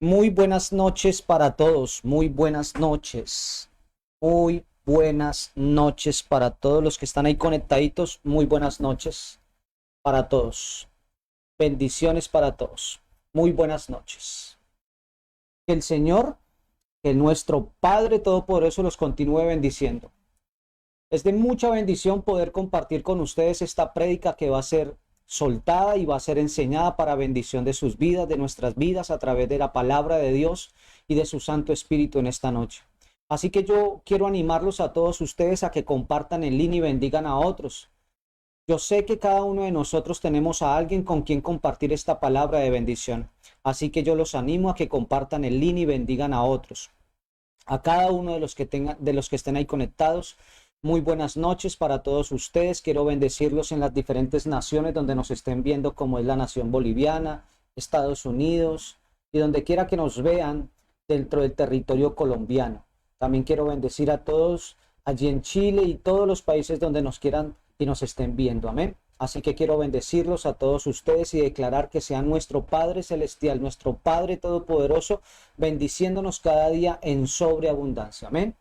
Muy buenas noches para todos, muy buenas noches, muy buenas noches para todos los que están ahí conectaditos, muy buenas noches para todos, bendiciones para todos, muy buenas noches. Que el Señor, que nuestro Padre Todopoderoso los continúe bendiciendo. Es de mucha bendición poder compartir con ustedes esta prédica que va a ser soltada y va a ser enseñada para bendición de sus vidas, de nuestras vidas, a través de la palabra de Dios y de su Santo Espíritu en esta noche. Así que yo quiero animarlos a todos ustedes a que compartan en línea y bendigan a otros. Yo sé que cada uno de nosotros tenemos a alguien con quien compartir esta palabra de bendición. Así que yo los animo a que compartan en línea y bendigan a otros. A cada uno de los que estén ahí conectados, muy buenas noches para todos ustedes. Quiero bendecirlos en las diferentes naciones donde nos estén viendo, como es la nación boliviana, Estados Unidos y donde quiera que nos vean dentro del territorio colombiano. También quiero bendecir a todos allí en Chile y todos los países donde nos quieran y nos estén viendo. Amén. Así que quiero bendecirlos a todos ustedes y declarar que sea nuestro Padre Celestial, nuestro Padre Todopoderoso, bendiciéndonos cada día en sobreabundancia. Amén.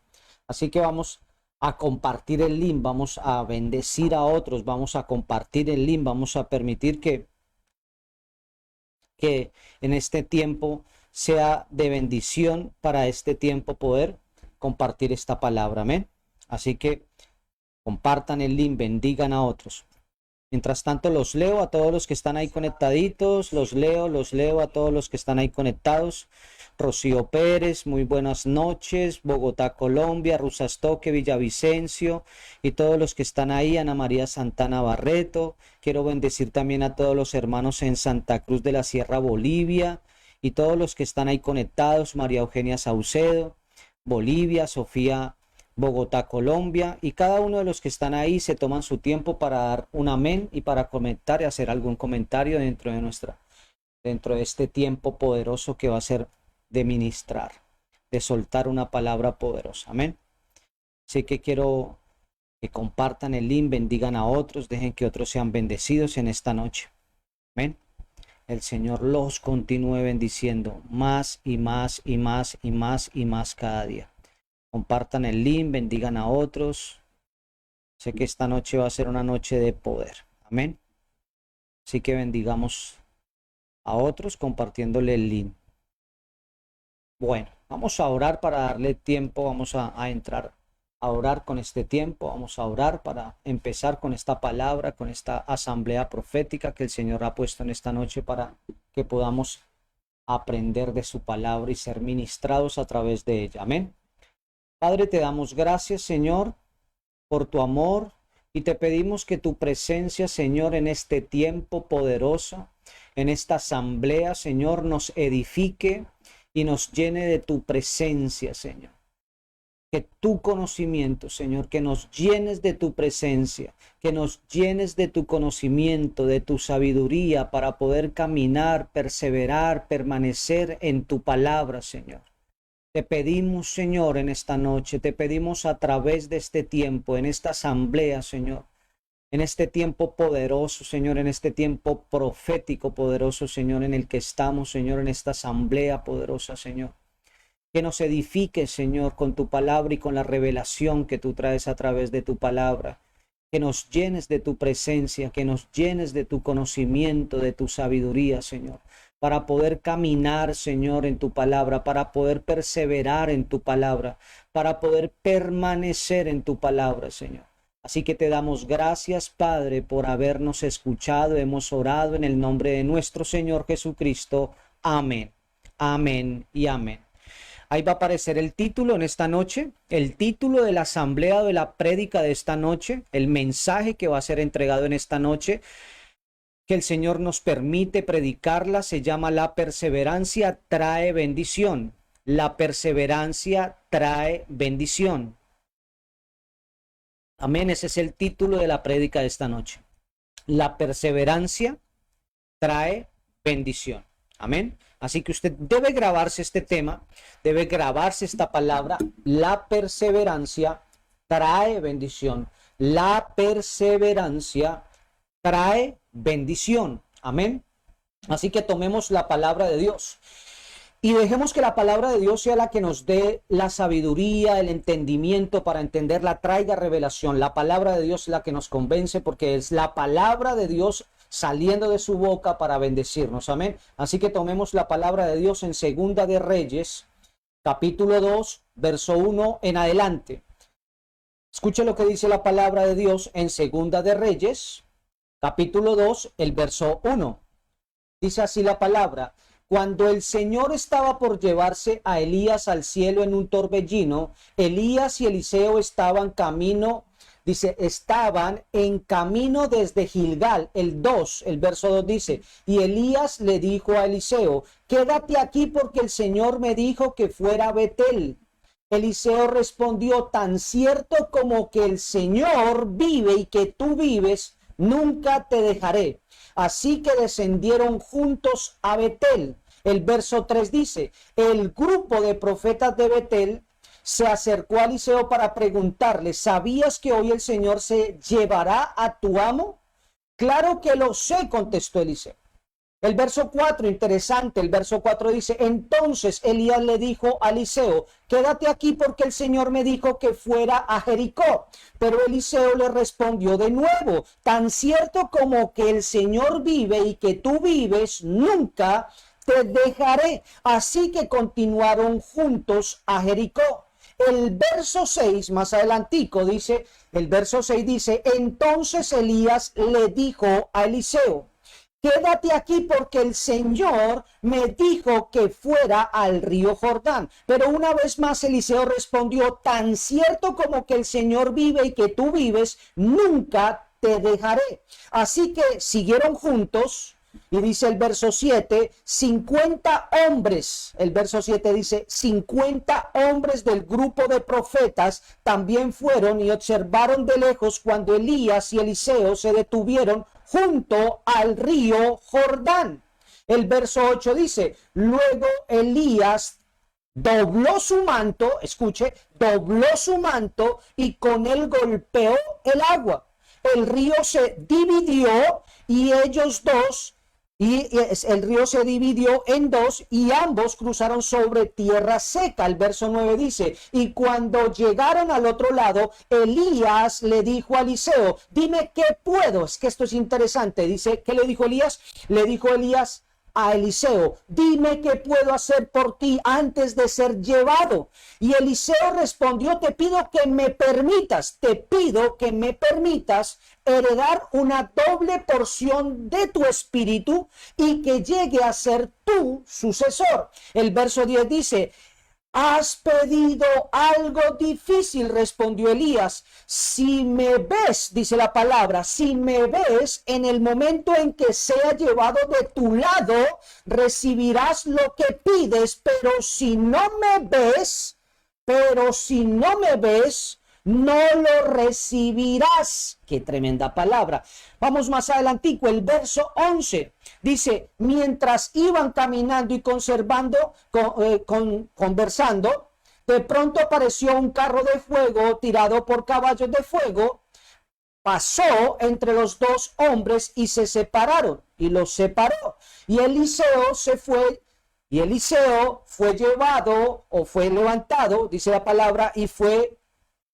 Así que vamos a compartir el link, vamos a bendecir a otros, vamos a compartir el link, vamos a permitir que en este tiempo sea de bendición para este tiempo poder compartir esta palabra. Amén. Así que compartan el link, bendigan a otros. Mientras tanto, los leo a todos los que están ahí conectaditos, los leo a todos los que están ahí conectados. Rocío Pérez, muy buenas noches. Bogotá, Colombia. Rusastoque, Villavicencio y todos los que están ahí. Ana María Santana Barreto. Quiero bendecir también a todos los hermanos en Santa Cruz de la Sierra, Bolivia, y todos los que están ahí conectados. María Eugenia Saucedo, Bolivia. Sofía, Bogotá, Colombia, y cada uno de los que están ahí se toman su tiempo para dar un amén y para comentar y hacer algún comentario dentro de este tiempo poderoso que va a ser de ministrar, de soltar una palabra poderosa. Amén. Así que quiero que compartan el link, bendigan a otros, dejen que otros sean bendecidos en esta noche. Amén. El Señor los continúe bendiciendo más y más y más y más y más cada día. Compartan el link, bendigan a otros. Sé que esta noche va a ser una noche de poder. Amén. Así que bendigamos a otros compartiéndole el link. Bueno, vamos a orar para darle tiempo. Vamos a entrar a orar con este tiempo. Vamos a orar para empezar con esta palabra, con esta asamblea profética que el Señor ha puesto en esta noche para que podamos aprender de su palabra y ser ministrados a través de ella. Amén. Padre, te damos gracias, Señor, por tu amor y te pedimos que tu presencia, Señor, en este tiempo poderoso, en esta asamblea, Señor, nos edifique y nos llene de tu presencia, Señor. Que tu conocimiento, Señor, que nos llenes de tu presencia, que nos llenes de tu conocimiento, de tu sabiduría para poder caminar, perseverar, permanecer en tu palabra, Señor. Te pedimos, Señor, en esta noche, te pedimos a través de este tiempo, en esta asamblea, Señor, en este tiempo poderoso, Señor, en este tiempo profético poderoso, Señor, en el que estamos, Señor, en esta asamblea poderosa, Señor. Que nos edifique, Señor, con tu palabra y con la revelación que tú traes a través de tu palabra. Que nos llenes de tu presencia, que nos llenes de tu conocimiento, de tu sabiduría, Señor, para poder caminar, Señor, en tu palabra, para poder perseverar en tu palabra, para poder permanecer en tu palabra, Señor. Así que te damos gracias, Padre, por habernos escuchado. Hemos orado en el nombre de nuestro Señor Jesucristo. Amén, amén y amén. Ahí va a aparecer el título en esta noche, el título de la asamblea de la prédica de esta noche, el mensaje que va a ser entregado en esta noche, que el Señor nos permite predicarla, se llama La perseverancia trae bendición. La perseverancia trae bendición. Amén, ese es el título de la prédica de esta noche. La perseverancia trae bendición. Amén. Así que usted debe grabarse este tema, debe grabarse esta palabra. La perseverancia trae bendición. La perseverancia trae bendición. Amén. Así que tomemos la palabra de Dios. Y dejemos que la palabra de Dios sea la que nos dé la sabiduría, el entendimiento para entenderla, traiga revelación. La palabra de Dios es la que nos convence porque es la palabra de Dios saliendo de su boca para bendecirnos. Amén. Así que tomemos la palabra de Dios en Segunda de Reyes, capítulo 2, verso 1 en adelante. Escuche lo que dice la palabra de Dios en Segunda de Reyes, capítulo 2, el verso 1. Dice así la palabra: cuando el Señor estaba por llevarse a Elías al cielo en un torbellino, Elías y Eliseo estaban en camino desde Gilgal. El verso 2 dice: y Elías le dijo a Eliseo: quédate aquí porque el Señor me dijo que fuera a Betel. Eliseo respondió: tan cierto como que el Señor vive y que tú vives, nunca te dejaré. Así que descendieron juntos a Betel. El verso 3 dice: el grupo de profetas de Betel se acercó a Eliseo para preguntarle: ¿sabías que hoy el Señor se llevará a tu amo? Claro que lo sé, contestó Eliseo. El verso 4, interesante, el verso 4 dice: entonces Elías le dijo a Eliseo: quédate aquí porque el Señor me dijo que fuera a Jericó. Pero Eliseo le respondió de nuevo: tan cierto como que el Señor vive y que tú vives, nunca te dejaré. Así que continuaron juntos a Jericó. El verso 6, más adelantico, dice, el verso 6 dice: entonces Elías le dijo a Eliseo: quédate aquí porque el Señor me dijo que fuera al río Jordán. Pero una vez más Eliseo respondió: tan cierto como que el Señor vive y que tú vives, nunca te dejaré. Así que siguieron juntos. Y dice el verso 7, 50 hombres, el verso 7 dice: 50 hombres del grupo de profetas también fueron y observaron de lejos cuando Elías y Eliseo se detuvieron junto al río Jordán. El verso 8 dice: luego Elías dobló su manto, escuche, dobló su manto y con él golpeó el agua. El río se dividió y ellos dos, el río se dividió en dos y ambos cruzaron sobre tierra seca. El verso 9 dice: y cuando llegaron al otro lado, Elías le dijo a Eliseo: dime qué puedo. Es que esto es interesante. Dice, ¿qué le dijo Elías? Le dijo Elías a Eliseo: dime qué puedo hacer por ti antes de ser llevado. Y Eliseo respondió: te pido que me permitas heredar una doble porción de tu espíritu y que llegue a ser tu sucesor. El verso 10 dice: has pedido algo difícil, respondió Elías. Si me ves, dice la palabra, si me ves en el momento en que sea llevado de tu lado, recibirás lo que pides, pero si no me ves, no lo recibirás. Qué tremenda palabra. Vamos más adelantico, el verso 11 dice: mientras iban caminando y conversando, de pronto apareció un carro de fuego tirado por caballos de fuego, pasó entre los dos hombres y se separaron, y los separó. Y Eliseo fue llevado, o fue levantado, dice la palabra,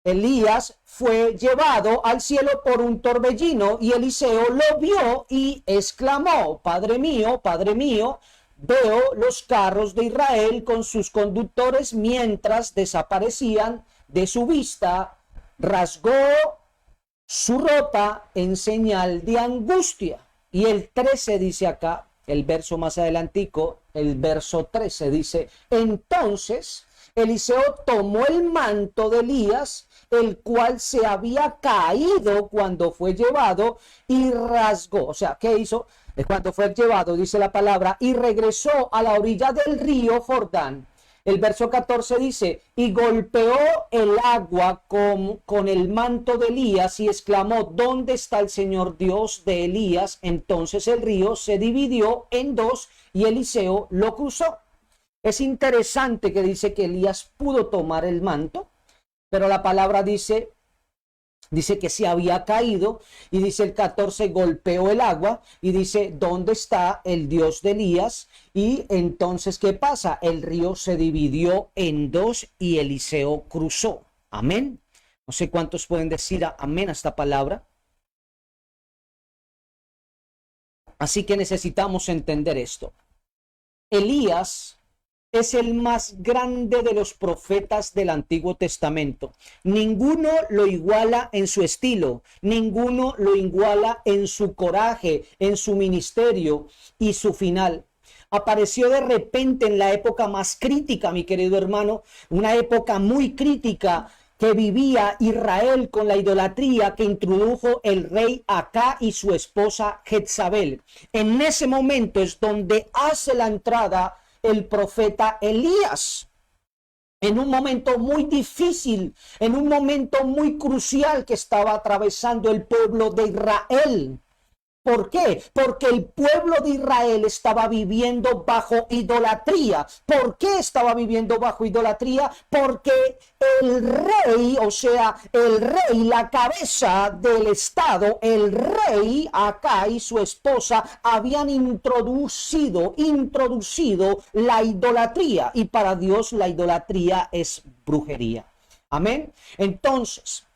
Elías fue llevado al cielo por un torbellino, y Eliseo lo vio y exclamó: Padre mío, veo los carros de Israel con sus conductores mientras desaparecían de su vista. Rasgó su ropa en señal de angustia. Y el 13 dice acá, el verso más adelantico, el verso 13 dice: entonces Eliseo tomó el manto de Elías, el cual se había caído cuando fue llevado, y rasgó. O sea, ¿qué hizo? Cuando fue llevado, dice la palabra, y regresó a la orilla del río Jordán. El verso 14 dice: y golpeó el agua con el manto de Elías y exclamó: ¿dónde está el Señor Dios de Elías? Entonces el río se dividió en dos y Eliseo lo cruzó. Es interesante que dice que Elías pudo tomar el manto, pero la palabra dice Dice que se había caído y dice el 14, golpeó el agua y dice, ¿dónde está el Dios de Elías? Y entonces, ¿qué pasa? El río se dividió en dos y Eliseo cruzó. Amén. No sé cuántos pueden decir amén a esta palabra. Así que necesitamos entender esto. Elías es el más grande de los profetas del Antiguo Testamento. Ninguno lo iguala en su estilo, ninguno lo iguala en su coraje, en su ministerio y su final. Apareció de repente en la época más crítica, mi querido hermano, una época muy crítica que vivía Israel con la idolatría que introdujo el rey Acá y su esposa Jezabel. En ese momento es donde hace la entrada el profeta Elías, en un momento muy difícil, en un momento muy crucial que estaba atravesando el pueblo de Israel. ¿Por qué? Porque el pueblo de Israel estaba viviendo bajo idolatría. ¿Por qué estaba viviendo bajo idolatría? Porque el rey, o sea, el rey, la cabeza del estado, el rey Acá y su esposa habían introducido la idolatría. Y para Dios la idolatría es brujería. Amén. Entonces,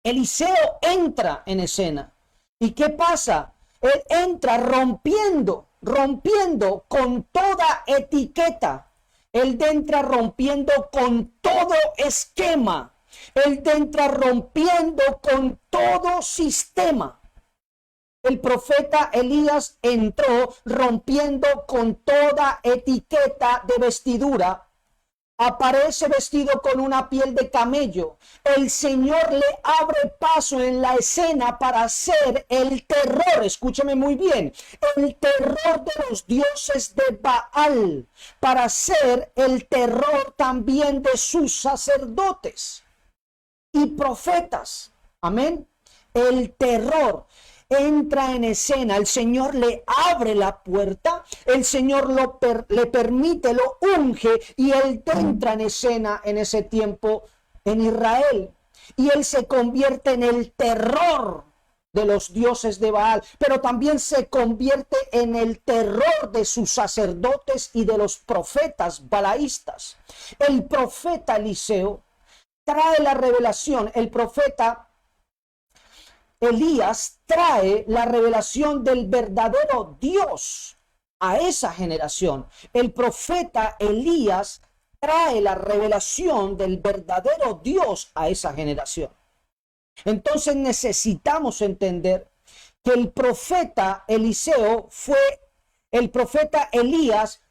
Eliseo entra en escena. ¿Y qué pasa? Él entra rompiendo con toda etiqueta. Él entra rompiendo con todo esquema. Él entra rompiendo con todo sistema. El profeta Elías entró rompiendo con toda etiqueta de vestidura. Aparece vestido con una piel de camello. El Señor le abre paso en la escena para hacer el terror, escúcheme muy bien, el terror de los dioses de Baal, para hacer el terror también de sus sacerdotes y profetas. Amén. El terror entra en escena, el Señor le abre la puerta, el Señor le permite, lo unge y él entra en escena en ese tiempo en Israel. Y él se convierte en el terror de los dioses de Baal, pero también se convierte en el terror de sus sacerdotes y de los profetas balaístas. El profeta Eliseo trae la revelación, el profeta Elías trae la revelación del verdadero Dios a esa generación. El profeta Elías trae la revelación del verdadero Dios a esa generación. Entonces necesitamos entender que el profeta Elías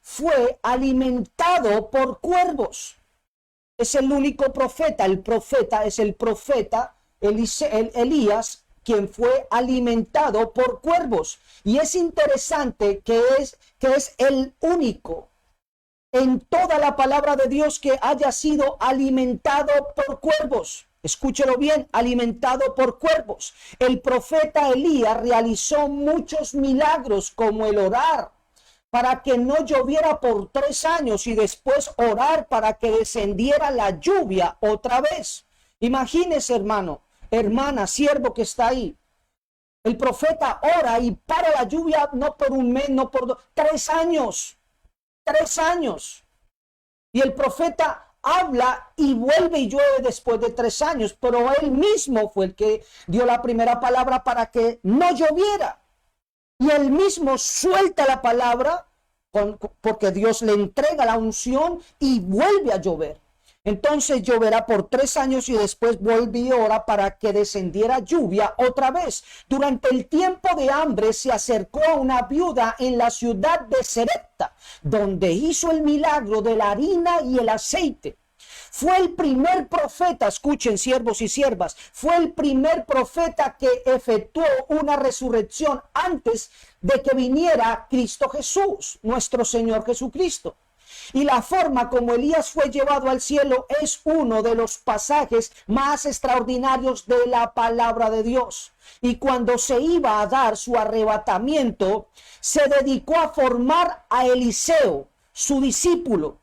fue alimentado por cuervos. Es el único profeta, es el profeta Elías, quien fue alimentado por cuervos. Y es interesante que es el único en toda la palabra de Dios que haya sido alimentado por cuervos. Escúchelo bien, alimentado por cuervos. El profeta Elías realizó muchos milagros, como el orar para que no lloviera por 3 años y después orar para que descendiera la lluvia otra vez. Imagínese, hermano, hermana, siervo que está ahí. El profeta ora y para la lluvia no por un mes, no por 3 años. 3 años. Y el profeta habla y vuelve y llueve después de 3 años, pero él mismo fue el que dio la primera palabra para que no lloviera. Y él mismo suelta la palabra porque Dios le entrega la unción y vuelve a llover. Entonces lloverá por 3 años y después volvió a orar para que descendiera lluvia otra vez. Durante el tiempo de hambre se acercó a una viuda en la ciudad de Serepta, donde hizo el milagro de la harina y el aceite. Fue el primer profeta, escuchen siervos y siervas, fue el primer profeta que efectuó una resurrección antes de que viniera Cristo Jesús, nuestro Señor Jesucristo. Y la forma como Elías fue llevado al cielo es uno de los pasajes más extraordinarios de la palabra de Dios. Y cuando se iba a dar su arrebatamiento, se dedicó a formar a Eliseo, su discípulo.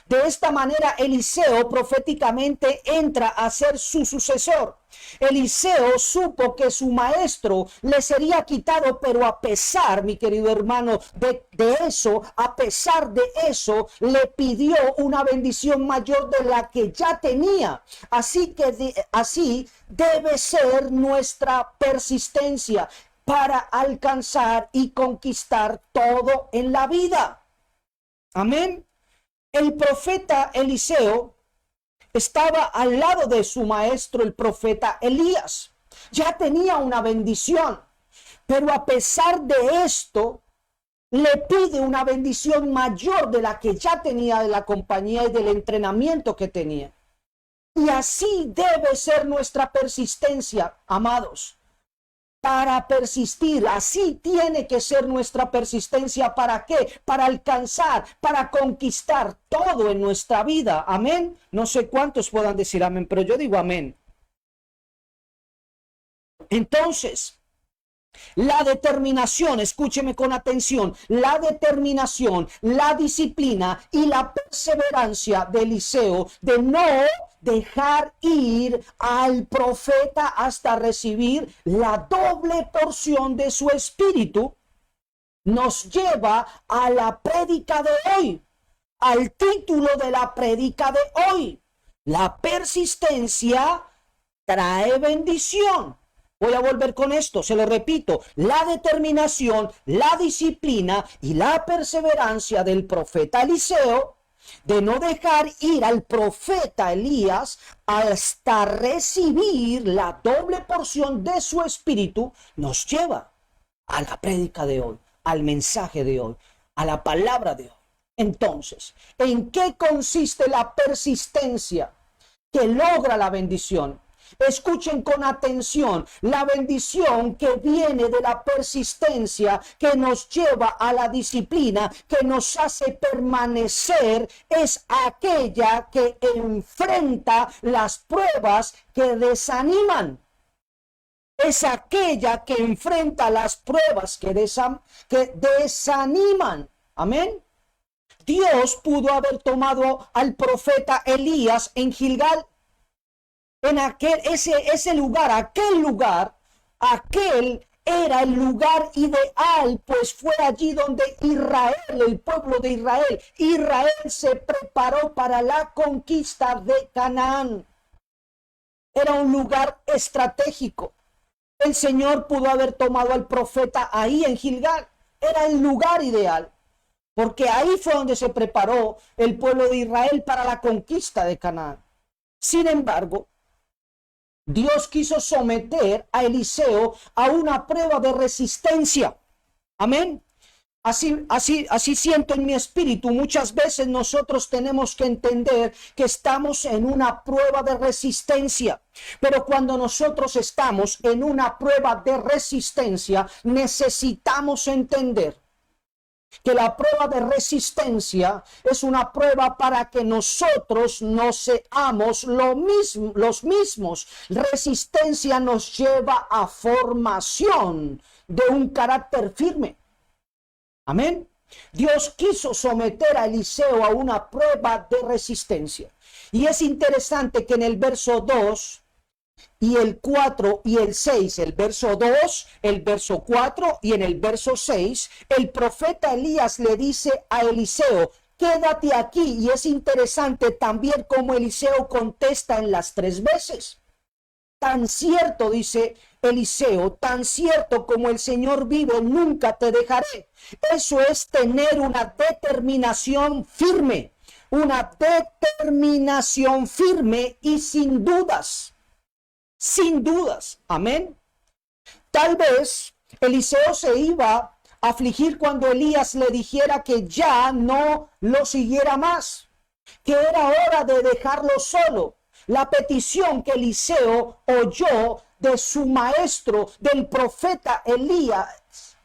De esta manera, Eliseo proféticamente entra a ser su sucesor. Eliseo supo que su maestro le sería quitado, pero a pesar, mi querido hermano, de eso, a pesar de eso, le pidió una bendición mayor de la que ya tenía. Así debe ser nuestra persistencia para alcanzar y conquistar todo en la vida. Amén. El profeta Eliseo estaba al lado de su maestro, el profeta Elías. Ya tenía una bendición, pero a pesar de esto, le pide una bendición mayor de la que ya tenía de la compañía y del entrenamiento que tenía. Y así debe ser nuestra persistencia, amados. Para persistir, así tiene que ser nuestra persistencia. ¿Para qué? Para alcanzar, para conquistar todo en nuestra vida. Amén. No sé cuántos puedan decir amén, pero yo digo amén. Entonces, la determinación, escúcheme con atención, la determinación, la disciplina y la perseverancia de Eliseo de no dejar ir al profeta hasta recibir la doble porción de su espíritu, nos lleva a la prédica de hoy, al título de la prédica de hoy. La persistencia trae bendición. Voy a volver con esto, se lo repito, la determinación, la disciplina y la perseverancia del profeta Eliseo de no dejar ir al profeta Elías hasta recibir la doble porción de su espíritu, nos lleva a la prédica de hoy, al mensaje de hoy, a la palabra de hoy. Entonces, ¿en qué consiste la persistencia que logra la bendición? Escuchen con atención, la bendición que viene de la persistencia, que nos lleva a la disciplina, que nos hace permanecer, es aquella que enfrenta las pruebas que desaniman. Es aquella que enfrenta las pruebas que desaniman. Amén. Dios pudo haber tomado al profeta Elías en Gilgal. En ese lugar, aquel era el lugar ideal, pues fue allí donde Israel, el pueblo de Israel se preparó para la conquista de Canaán. Era un lugar estratégico. El Señor pudo haber tomado al profeta ahí en Gilgal. Era el lugar ideal, porque ahí fue donde se preparó el pueblo de Israel para la conquista de Canaán. Sin embargo, Dios quiso someter a Eliseo a una prueba de resistencia. Amén. Así siento en mi espíritu. Muchas veces nosotros tenemos que entender que estamos en una prueba de resistencia. Pero cuando nosotros estamos en una prueba de resistencia, necesitamos entender que la prueba de resistencia es una prueba para que nosotros no seamos los mismos. Resistencia nos lleva a formación de un carácter firme. Amén. Dios quiso someter a Eliseo a una prueba de resistencia. Y es interesante que en el verso 2 y el 4 y el 6, el verso 2, el verso 4 y en el verso 6, el profeta Elías le dice a Eliseo, quédate aquí. Y es interesante también cómo Eliseo contesta en las 3 veces. Tan cierto, dice Eliseo, tan cierto como el Señor vive, nunca te dejaré. Eso es tener una determinación firme y sin dudas. Sin dudas, amén. Tal vez Eliseo se iba a afligir cuando Elías le dijera que ya no lo siguiera más, que era hora de dejarlo solo. La petición que Eliseo oyó de su maestro, del profeta Elías,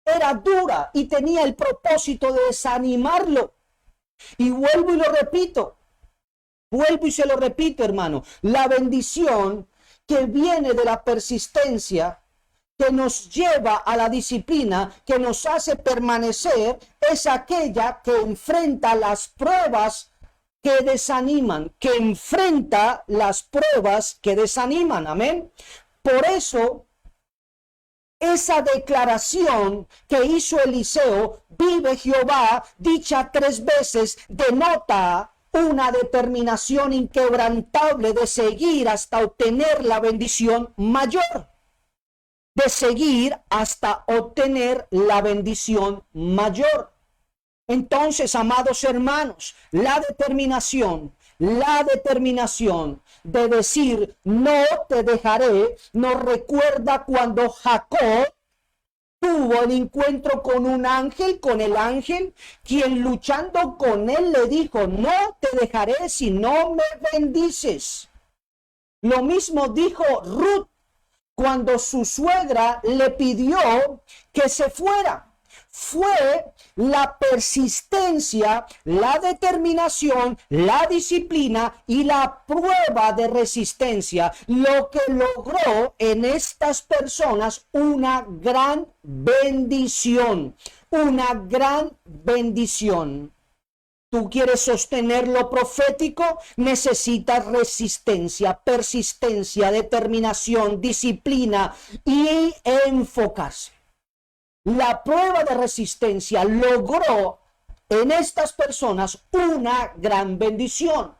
era dura y tenía el propósito de desanimarlo. Y vuelvo y se lo repito, hermano, la bendición que viene de la persistencia, que nos lleva a la disciplina, que nos hace permanecer, es aquella que enfrenta las pruebas que desaniman, que enfrenta las pruebas que desaniman. Amén. Por eso, esa declaración que hizo Eliseo, vive Jehová, dicha 3 veces, denota una determinación inquebrantable de seguir hasta obtener la bendición mayor. De seguir hasta obtener la bendición mayor. Entonces, amados hermanos, la determinación de decir no te dejaré, nos recuerda cuando Jacob tuvo el encuentro con un ángel, con el ángel, quien luchando con él le dijo, no te dejaré si no me bendices. Lo mismo dijo Ruth cuando su suegra le pidió que se fuera. Fue la persistencia, la determinación, la disciplina y la prueba de resistencia lo que logró en estas personas una gran bendición, una gran bendición. Tú quieres sostener lo profético, necesitas resistencia, persistencia, determinación, disciplina y enfocarse. La prueba de resistencia logró en estas personas una gran bendición.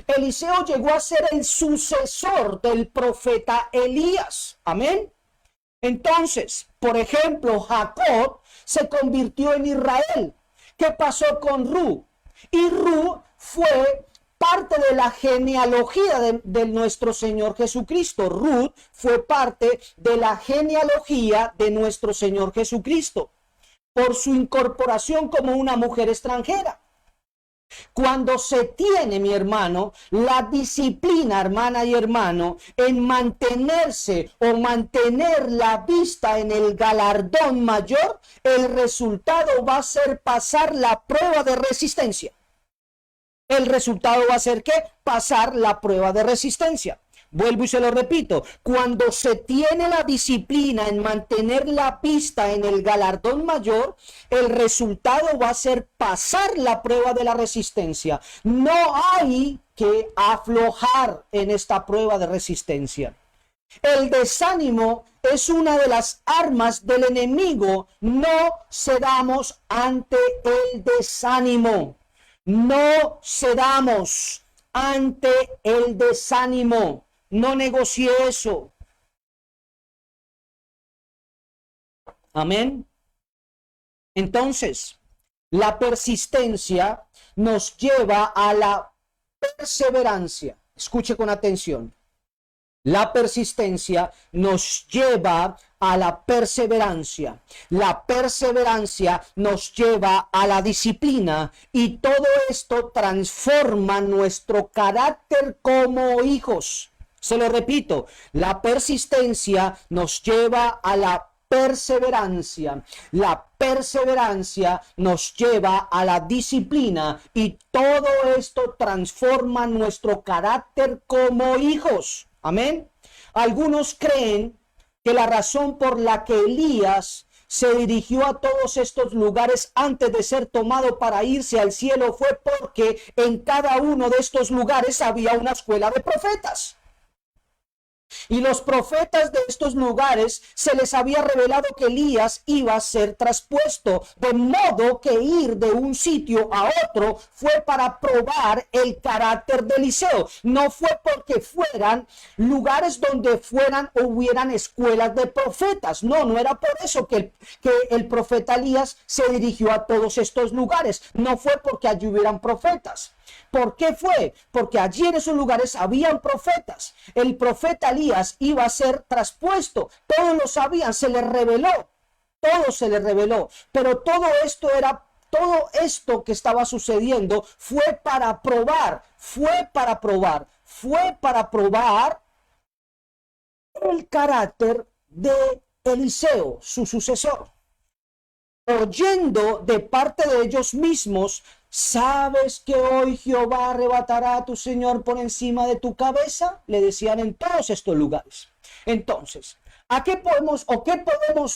Eliseo llegó a ser el sucesor del profeta Elías. Amén. Entonces, por ejemplo, Jacob se convirtió en Israel. ¿Qué pasó con Ruth? Y Ruth fue parte de la genealogía de nuestro Señor Jesucristo. Ruth fue parte de la genealogía de nuestro Señor Jesucristo por su incorporación como una mujer extranjera. Cuando se tiene, mi hermano, la disciplina, hermana y hermano, en mantenerse o mantener la vista en el galardón mayor, el resultado va a ser pasar la prueba de resistencia. El resultado va a ser ¿qué? Pasar la prueba de resistencia. Vuelvo y se lo repito, cuando se tiene la disciplina en mantener la vista en el galardón mayor, el resultado va a ser pasar la prueba de la resistencia. No hay que aflojar en esta prueba de resistencia. El desánimo es una de las armas del enemigo. No cedamos ante el desánimo. No cedamos ante el desánimo. No negocie eso. Amén. Entonces, la persistencia nos lleva a la perseverancia. Escuche con atención. La persistencia nos lleva a la perseverancia. La perseverancia nos lleva a la disciplina y todo esto transforma nuestro carácter como hijos. Se lo repito, la persistencia nos lleva a la perseverancia. La perseverancia nos lleva a la disciplina y todo esto transforma nuestro carácter como hijos. Amén. Algunos creen que la razón por la que Elías se dirigió a todos estos lugares antes de ser tomado para irse al cielo fue porque en cada uno de estos lugares había una escuela de profetas. Y los profetas de estos lugares se les había revelado que Elías iba a ser traspuesto, de modo que ir de un sitio a otro fue para probar el carácter de Eliseo. No fue porque fueran lugares donde hubieran escuelas de profetas. No era por eso que el profeta Elías se dirigió a todos estos lugares. No fue porque allí hubieran profetas. ¿Por qué fue? Porque allí en esos lugares habían profetas. El profeta Elías iba a ser traspuesto. Todos lo sabían, se les reveló. Todo se les reveló. Pero todo esto que estaba sucediendo fue para probar el carácter de Eliseo, su sucesor. Oyendo de parte de ellos mismos, ¿sabes que hoy Jehová arrebatará a tu Señor por encima de tu cabeza? Le decían en todos estos lugares. Entonces, aquí podemos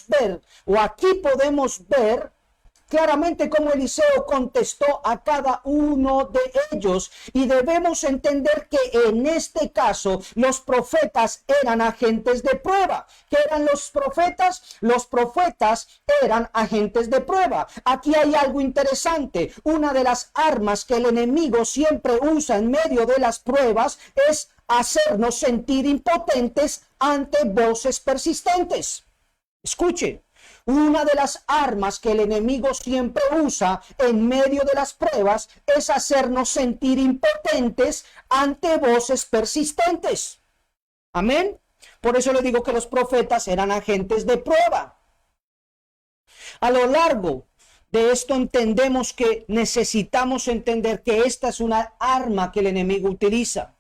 ver claramente cómo Eliseo contestó a cada uno de ellos, y debemos entender que en este caso los profetas eran agentes de prueba. ¿Qué eran los profetas? Los profetas eran agentes de prueba. Aquí hay algo interesante. Una de las armas que el enemigo siempre usa en medio de las pruebas es hacernos sentir impotentes ante voces persistentes. Escuche, una de las armas que el enemigo siempre usa en medio de las pruebas es hacernos sentir impotentes ante voces persistentes. Amén. Por eso le digo que los profetas eran agentes de prueba. A lo largo de esto entendemos que necesitamos entender que esta es una arma que el enemigo utiliza.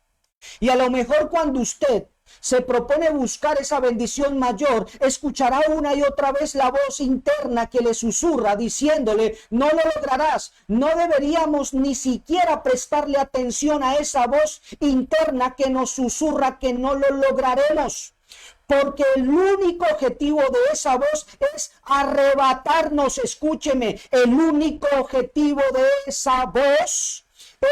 Y a lo mejor cuando usted se propone buscar esa bendición mayor, escuchará una y otra vez la voz interna que le susurra diciéndole: no lo lograrás. No deberíamos ni siquiera prestarle atención a esa voz interna que nos susurra que no lo lograremos. Porque el único objetivo de esa voz es arrebatarnos. Escúcheme, el único objetivo de esa voz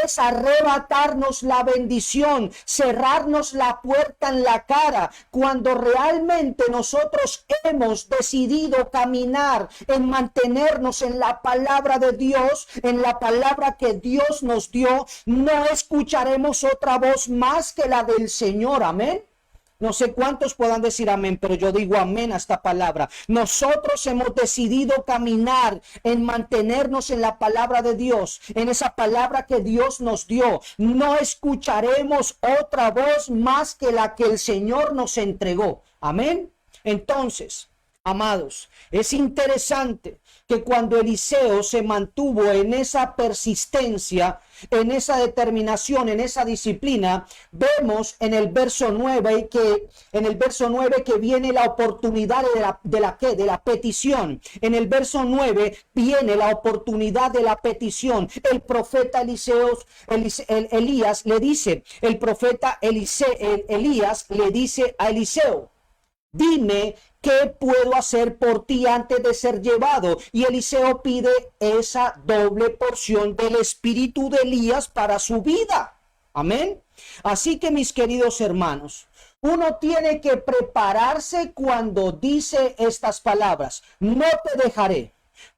es arrebatarnos la bendición, cerrarnos la puerta en la cara, cuando realmente nosotros hemos decidido caminar en mantenernos en la palabra de Dios, en la palabra que Dios nos dio. No escucharemos otra voz más que la del Señor. Amén. No sé cuántos puedan decir amén, pero yo digo amén a esta palabra. Nosotros hemos decidido caminar en mantenernos en la palabra de Dios, en esa palabra que Dios nos dio. No escucharemos otra voz más que la que el Señor nos entregó. Amén. Entonces, amados, es interesante que cuando Eliseo se mantuvo en esa persistencia, en esa determinación, en esa disciplina, vemos en el verso 9 que viene la oportunidad de la petición. En el verso 9 viene la oportunidad de la petición. El profeta Elías le dice, el profeta Elías le dice a Eliseo: dime qué puedo hacer por ti antes de ser llevado. Y Eliseo pide esa doble porción del espíritu de Elías para su vida. Amén. Así que, mis queridos hermanos, uno tiene que prepararse cuando dice estas palabras: no te dejaré.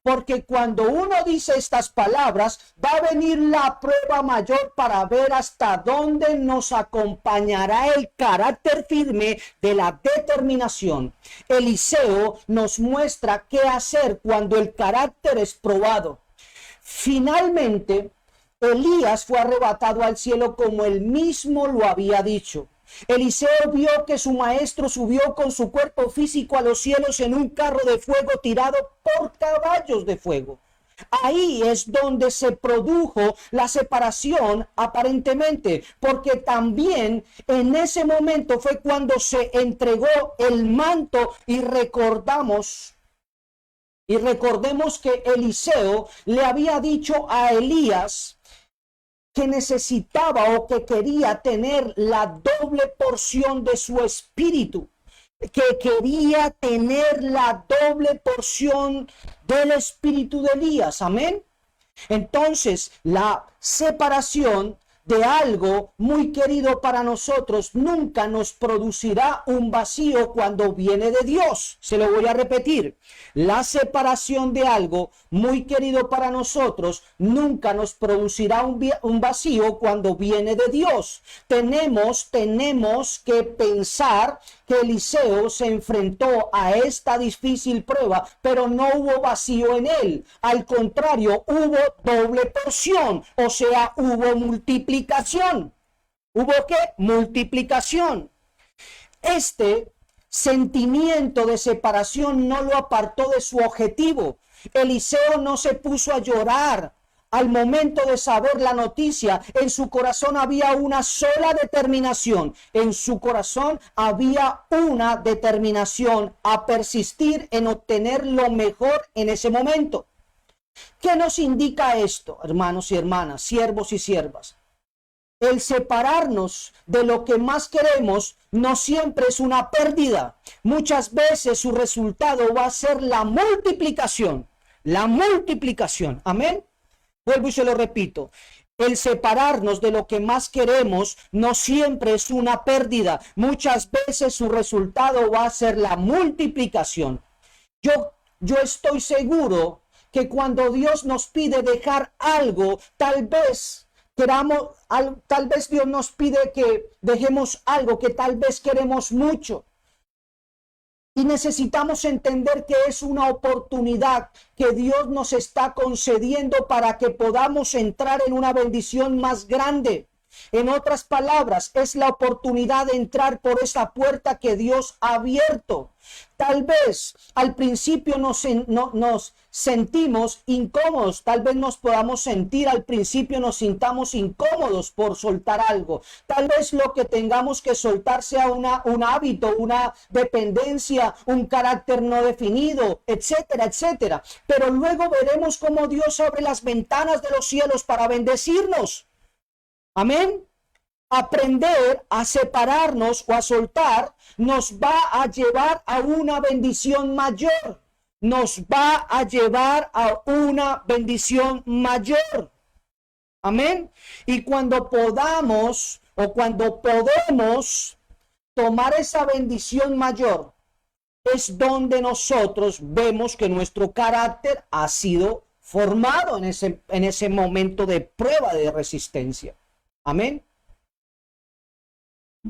Porque cuando uno dice estas palabras, va a venir la prueba mayor para ver hasta dónde nos acompañará el carácter firme de la determinación. Eliseo nos muestra qué hacer cuando el carácter es probado. Finalmente, Elías fue arrebatado al cielo como él mismo lo había dicho. Eliseo vio que su maestro subió con su cuerpo físico a los cielos en un carro de fuego tirado por caballos de fuego. Ahí es donde se produjo la separación aparentemente, porque también en ese momento fue cuando se entregó el manto, y recordemos que Eliseo le había dicho a Elías que necesitaba o que quería tener la doble porción de su espíritu, que quería tener la doble porción del espíritu de Elías. Amén. Entonces, la separación de algo muy querido para nosotros nunca nos producirá un vacío cuando viene de Dios. Se lo voy a repetir. La separación de algo muy querido para nosotros nunca nos producirá un vacío cuando viene de Dios. Tenemos que pensar que Eliseo se enfrentó a esta difícil prueba, pero no hubo vacío en él. Al contrario, hubo doble porción, o sea, hubo multiplicación. ¿Hubo qué? Multiplicación. Este sentimiento de separación no lo apartó de su objetivo. Eliseo no se puso a llorar al momento de saber la noticia. En su corazón había una sola determinación. En su corazón había una determinación a persistir en obtener lo mejor en ese momento. ¿Qué nos indica esto, hermanos y hermanas, siervos y siervas? El separarnos de lo que más queremos no siempre es una pérdida. Muchas veces su resultado va a ser la multiplicación. la multiplicación. Amén. Vuelvo y se lo repito. El separarnos de lo que más queremos no siempre es una pérdida. Muchas veces su resultado va a ser la multiplicación. Yo estoy seguro que cuando Dios nos pide dejar algo, tal vez Dios nos pide que dejemos algo que tal vez queremos mucho. Y necesitamos entender que es una oportunidad que Dios nos está concediendo para que podamos entrar en una bendición más grande. En otras palabras, es la oportunidad de entrar por esa puerta que Dios ha abierto. Tal vez al principio nos sentimos incómodos, tal vez nos podamos sentir al principio, nos sintamos incómodos por soltar algo. Tal vez lo que tengamos que soltar sea un hábito, una dependencia, un carácter no definido, etcétera, etcétera. Pero luego veremos cómo Dios abre las ventanas de los cielos para bendecirnos. Amén. Aprender a separarnos o a soltar nos va a llevar a una bendición mayor. Nos va a llevar a una bendición mayor. Amén. Y cuando podamos o cuando podemos tomar esa bendición mayor, es donde nosotros vemos que nuestro carácter ha sido formado en ese momento de prueba de resistencia. Amén.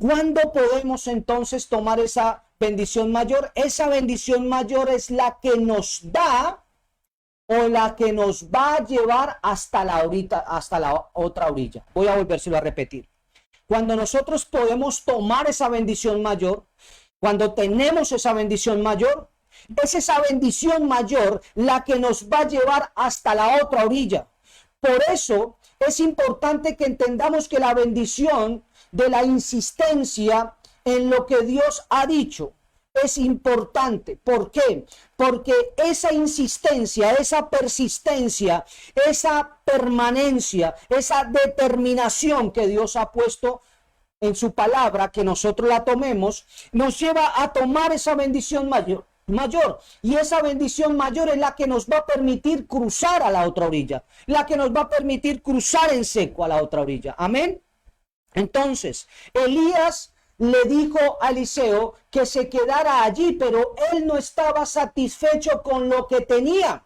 ¿Cuándo podemos entonces tomar esa bendición mayor? Esa bendición mayor es la que nos da o la que nos va a llevar hasta la otra orilla. Voy a volvérselo a repetir. Cuando nosotros podemos tomar esa bendición mayor, cuando tenemos esa bendición mayor, es esa bendición mayor la que nos va a llevar hasta la otra orilla. Por eso es importante que entendamos que la bendición de la insistencia en lo que Dios ha dicho es importante. ¿Por qué? Porque esa insistencia, esa persistencia, esa permanencia, esa determinación que Dios ha puesto en su palabra, que nosotros la tomemos, nos lleva a tomar esa bendición mayor. Y esa bendición mayor es la que nos va a permitir cruzar a la otra orilla, la que nos va a permitir cruzar en seco a la otra orilla. Amén. Entonces, Elías le dijo a Eliseo que se quedara allí, pero él no estaba satisfecho con lo que tenía.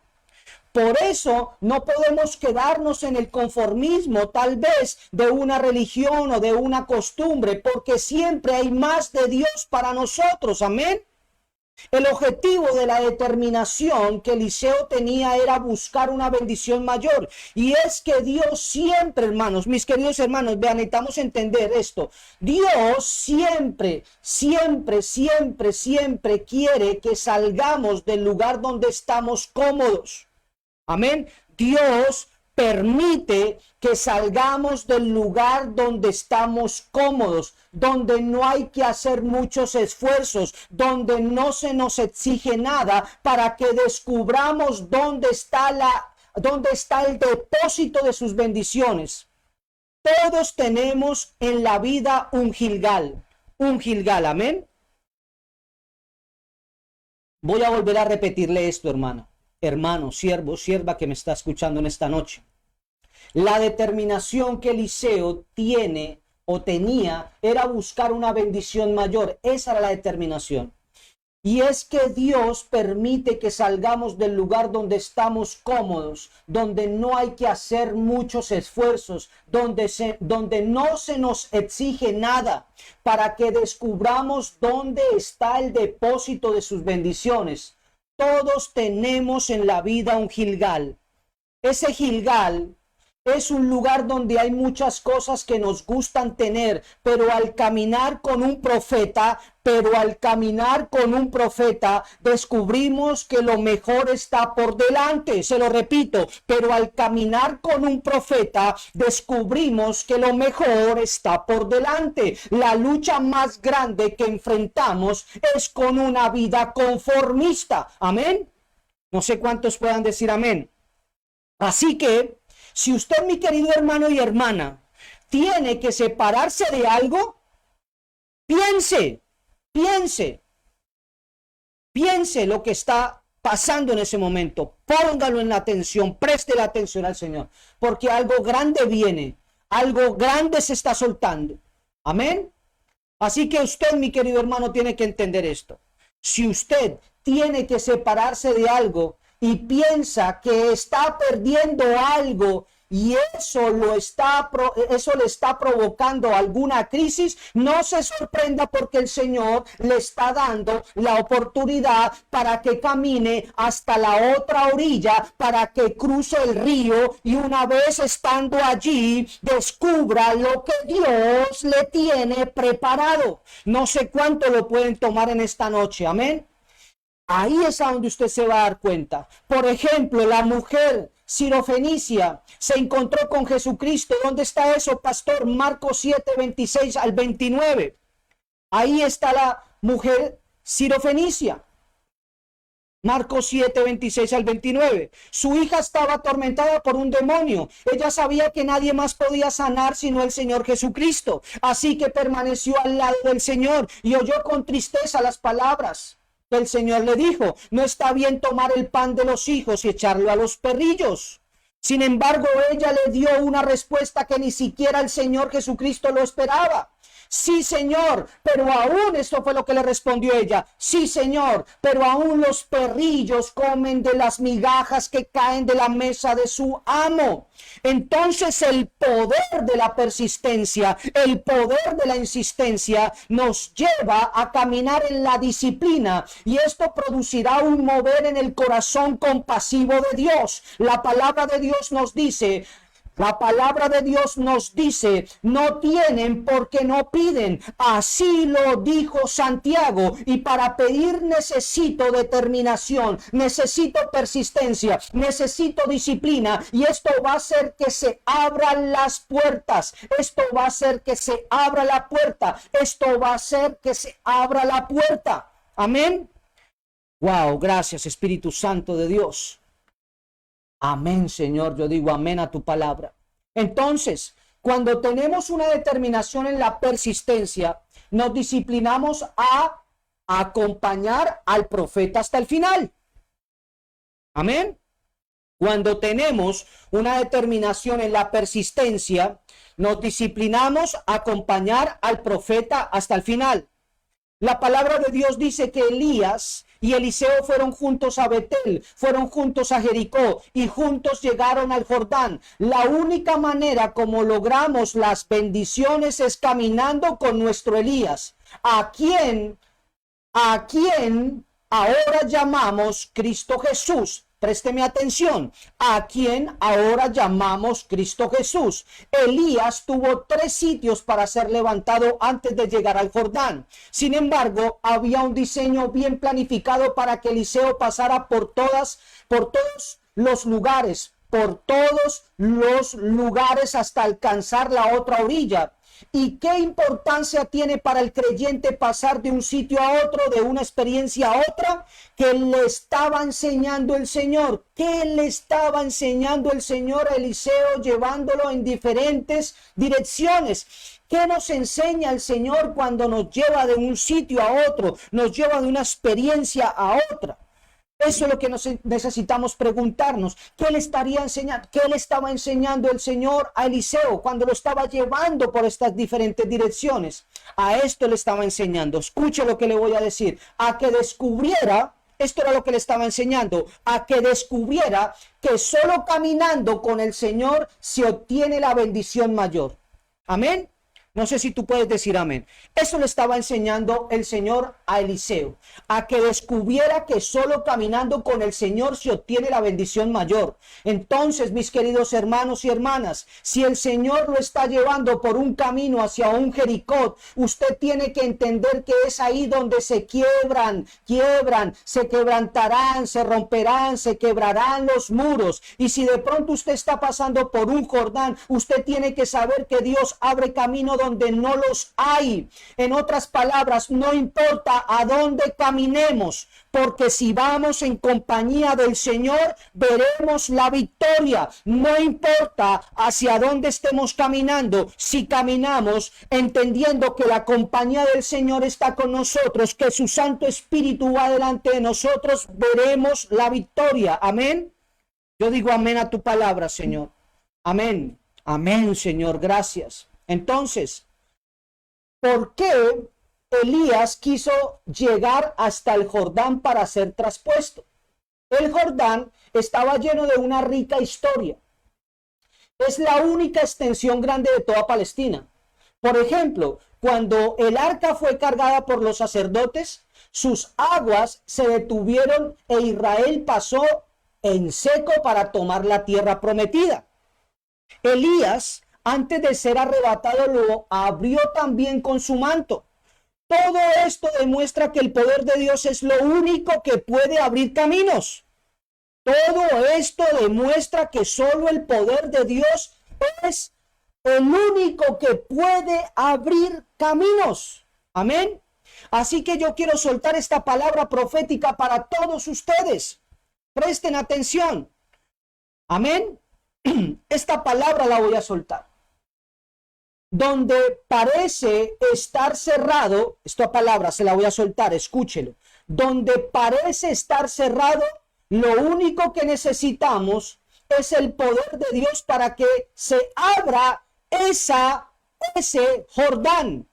Por eso no podemos quedarnos en el conformismo, tal vez de una religión o de una costumbre, porque siempre hay más de Dios para nosotros. Amén. El objetivo de la determinación que Eliseo tenía era buscar una bendición mayor. Y es que Dios siempre, hermanos, mis queridos hermanos, vean, necesitamos entender esto. Dios siempre, siempre, siempre, siempre quiere que salgamos del lugar donde estamos cómodos. Amén. Dios permite que salgamos del lugar donde estamos cómodos, donde no hay que hacer muchos esfuerzos, donde no se nos exige nada, para que descubramos dónde está el depósito de sus bendiciones. Todos tenemos en la vida un Gilgal, amén. Voy a volver a repetirle esto, hermano, siervo, sierva que me está escuchando en esta noche. La determinación que Eliseo tiene o tenía era buscar una bendición mayor. Esa era la determinación. Y es que Dios permite que salgamos del lugar donde estamos cómodos, donde no hay que hacer muchos esfuerzos, donde no se nos exige nada, para que descubramos dónde está el depósito de sus bendiciones. Todos tenemos en la vida un Gilgal. Ese Gilgal es un lugar donde hay muchas cosas que nos gustan tener, pero al caminar con un profeta, descubrimos que lo mejor está por delante. Se lo repito, pero al caminar con un profeta, descubrimos que lo mejor está por delante. La lucha más grande que enfrentamos es con una vida conformista. Amén. No sé cuántos puedan decir amén. Así que, si usted, mi querido hermano y hermana, tiene que separarse de algo, piense lo que está pasando en ese momento. Póngalo en la atención, preste la atención al Señor, porque algo grande viene, algo grande se está soltando. Amén. Así que usted, mi querido hermano, tiene que entender esto. Si usted tiene que separarse de algo y piensa que está perdiendo algo y eso le está provocando alguna crisis, no se sorprenda, porque el Señor le está dando la oportunidad para que camine hasta la otra orilla, para que cruce el río y una vez estando allí descubra lo que Dios le tiene preparado. No sé cuánto lo pueden tomar en esta noche, amén. Ahí es a donde usted se va a dar cuenta. Por ejemplo, la mujer sirofenicia se encontró con Jesucristo. ¿Dónde está eso, pastor? Marcos 7, 26 al 29. Ahí está la mujer sirofenicia. Marcos 7, 26 al 29. Su hija estaba atormentada por un demonio. Ella sabía que nadie más podía sanar sino el Señor Jesucristo. Así que permaneció al lado del Señor y oyó con tristeza las palabras. El Señor le dijo: no está bien tomar el pan de los hijos y echarlo a los perrillos. Sin embargo, ella le dio una respuesta que ni siquiera el Señor Jesucristo lo esperaba. Sí, Señor, pero aún, esto fue lo que le respondió ella: sí, Señor, pero aún los perrillos comen de las migajas que caen de la mesa de su amo. Entonces el poder de la persistencia, el poder de la insistencia nos lleva a caminar en la disciplina, y esto producirá un mover en el corazón compasivo de Dios. La palabra de Dios nos dice, no tienen porque no piden. Así lo dijo Santiago. Y para pedir necesito determinación, necesito persistencia, necesito disciplina. Y esto va a hacer que se abran las puertas. Esto va a hacer que se abra la puerta. Esto va a hacer que se abra la puerta. Amén. Wow, gracias, Espíritu Santo de Dios. Amén, Señor. Yo digo amén a tu palabra. Entonces, cuando tenemos una determinación en la persistencia, nos disciplinamos a acompañar al profeta hasta el final. Amén. Cuando tenemos una determinación en la persistencia, nos disciplinamos a acompañar al profeta hasta el final. La palabra de Dios dice que Elías y Eliseo fueron juntos a Betel, fueron juntos a Jericó y juntos llegaron al Jordán. La única manera como logramos las bendiciones es caminando con nuestro Elías, a quien ahora llamamos Cristo Jesús. Présteme atención, a quien ahora llamamos Cristo Jesús. Elías tuvo 3 sitios para ser levantado antes de llegar al Jordán. Sin embargo, había un diseño bien planificado para que Eliseo pasara por todos los lugares hasta alcanzar la otra orilla. ¿Y qué importancia tiene para el creyente pasar de un sitio a otro, de una experiencia a otra? ¿Qué le estaba enseñando el Señor? ¿Qué le estaba enseñando el Señor a Eliseo, llevándolo en diferentes direcciones? ¿Qué nos enseña el Señor cuando nos lleva de un sitio a otro, nos lleva de una experiencia a otra? Eso es lo que necesitamos preguntarnos. ¿Qué le estaría enseñando? ¿Qué le estaba enseñando el Señor a Eliseo cuando lo estaba llevando por estas diferentes direcciones? A esto le estaba enseñando. Escuche lo que le voy a decir. A que descubriera, esto era lo que le estaba enseñando, a que descubriera que solo caminando con el Señor se obtiene la bendición mayor. Amén. No sé si tú puedes decir amén. Eso le estaba enseñando el Señor a Eliseo, a que descubriera que solo caminando con el Señor se obtiene la bendición mayor. Entonces, mis queridos hermanos y hermanas, si el Señor lo está llevando por un camino hacia un Jericó, usted tiene que entender que es ahí donde se quiebran, se quebrantarán, se romperán, se quebrarán los muros. Y si de pronto usted está pasando por un Jordán, usted tiene que saber que Dios abre camino donde no los hay. En otras palabras, no importa importa a dónde caminemos, porque si vamos en compañía del Señor, veremos la victoria. No importa hacia dónde estemos caminando, si caminamos entendiendo que la compañía del Señor está con nosotros, que su Santo Espíritu va delante de nosotros, veremos la victoria. Amén. Yo digo amén a tu palabra, Señor. Amén. Amén, Señor. Gracias. Entonces, ¿por qué Elías quiso llegar hasta el Jordán para ser traspuesto? El Jordán estaba lleno de una rica historia. Es la única extensión grande de toda Palestina. Por ejemplo, cuando el arca fue cargada por los sacerdotes, sus aguas se detuvieron e Israel pasó en seco para tomar la tierra prometida. Elías, antes de ser arrebatado, lo abrió también con su manto. Todo esto demuestra que el poder de Dios es lo único que puede abrir caminos. Todo esto demuestra que solo el poder de Dios es el único que puede abrir caminos. Amén. Así que yo quiero soltar esta palabra profética para todos ustedes. Presten atención. Amén. Esta palabra la voy a soltar. Donde parece estar cerrado, esta palabra se la voy a soltar, escúchelo. Donde parece estar cerrado, lo único que necesitamos es el poder de Dios para que se abra ese Jordán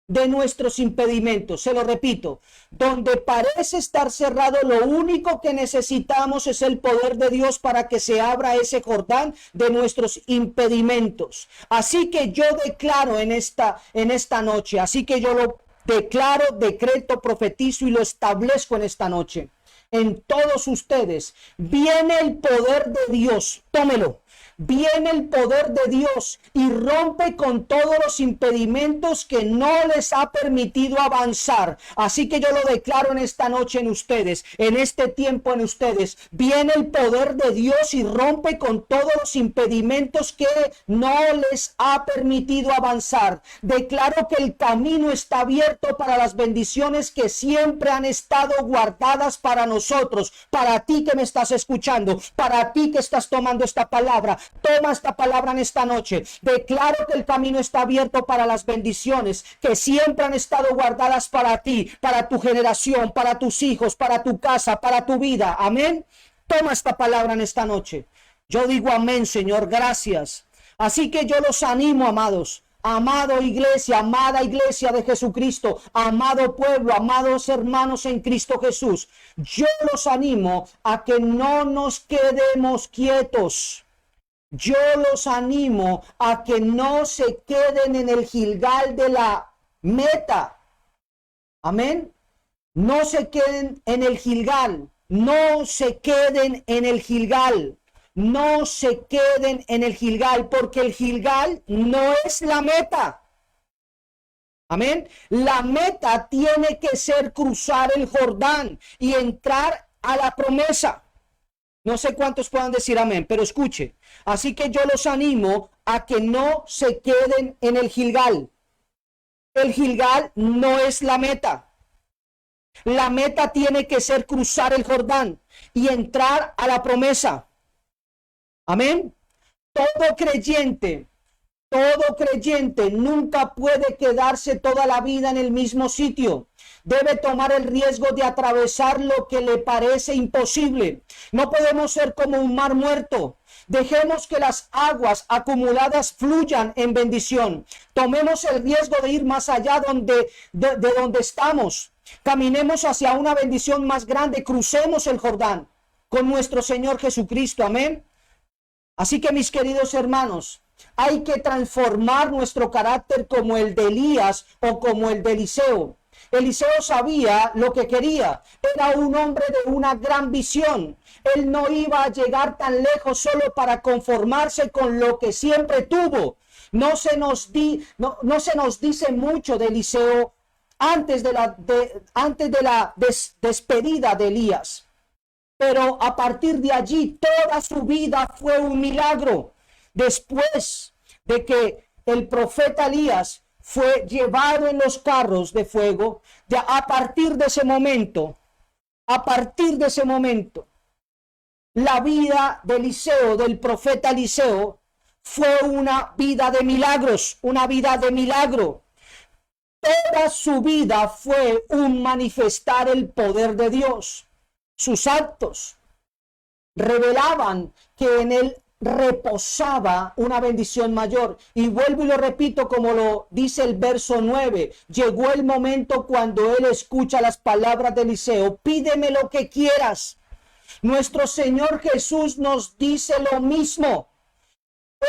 de nuestros impedimentos. Se lo repito, donde parece estar cerrado, lo único que necesitamos es el poder de Dios para que se abra ese Jordán de nuestros impedimentos. Así que yo declaro en esta noche, así que yo lo declaro, decreto, profetizo y lo establezco en esta noche. En todos ustedes viene el poder de Dios, tómelo. Viene el poder de Dios y rompe con todos los impedimentos que no les ha permitido avanzar. Así que yo lo declaro en esta noche en ustedes, en este tiempo en ustedes. Viene el poder de Dios y rompe con todos los impedimentos que no les ha permitido avanzar. Declaro que el camino está abierto para las bendiciones que siempre han estado guardadas para nosotros. Para ti que me estás escuchando, para ti que estás tomando esta palabra. Toma esta palabra en esta noche. Declaro que el camino está abierto para las bendiciones que siempre han estado guardadas para ti, para tu generación, para tus hijos, para tu casa, para tu vida. Amén. Toma esta palabra en esta noche. Yo digo amén, Señor. Gracias. Así que yo los animo, amados. Amado iglesia, amada iglesia de Jesucristo, amado pueblo, amados hermanos en Cristo Jesús. Yo los animo a que no nos quedemos quietos. Yo los animo a que no se queden en el Gilgal de la meta. Amén. No se queden en el Gilgal. No se queden en el Gilgal. No se queden en el Gilgal, porque el Gilgal no es la meta. Amén. La meta tiene que ser cruzar el Jordán y entrar a la promesa. No sé cuántos puedan decir amén, pero escuche. Así que yo los animo a que no se queden en el Gilgal. El Gilgal no es la meta. La meta tiene que ser cruzar el Jordán y entrar a la promesa. Amén. Todo creyente nunca puede quedarse toda la vida en el mismo sitio. Debe tomar el riesgo de atravesar lo que le parece imposible. No podemos ser como un mar muerto. Dejemos que las aguas acumuladas fluyan en bendición. Tomemos el riesgo de ir más allá de donde estamos. Caminemos hacia una bendición más grande. Crucemos el Jordán con nuestro Señor Jesucristo. Amén. Así que, mis queridos hermanos, hay que transformar nuestro carácter como el de Elías o como el de Eliseo. Eliseo sabía lo que quería. Era un hombre de una gran visión. Él no iba a llegar tan lejos solo para conformarse con lo que siempre tuvo. No se nos dice mucho de Eliseo antes de la despedida de Elías. Pero a partir de allí, toda su vida fue un milagro. Después de que el profeta Elías fue llevado en los carros de fuego. A partir de ese momento, la vida de Eliseo, del profeta Eliseo, fue una vida de milagros, una vida de milagro. Toda su vida fue un manifestar el poder de Dios. Sus actos revelaban que en él reposaba una bendición mayor. Y vuelvo y lo repito como lo dice el verso 9. Llegó el momento cuando él escucha las palabras de Eliseo: pídeme lo que quieras. Nuestro Señor Jesús nos dice lo mismo.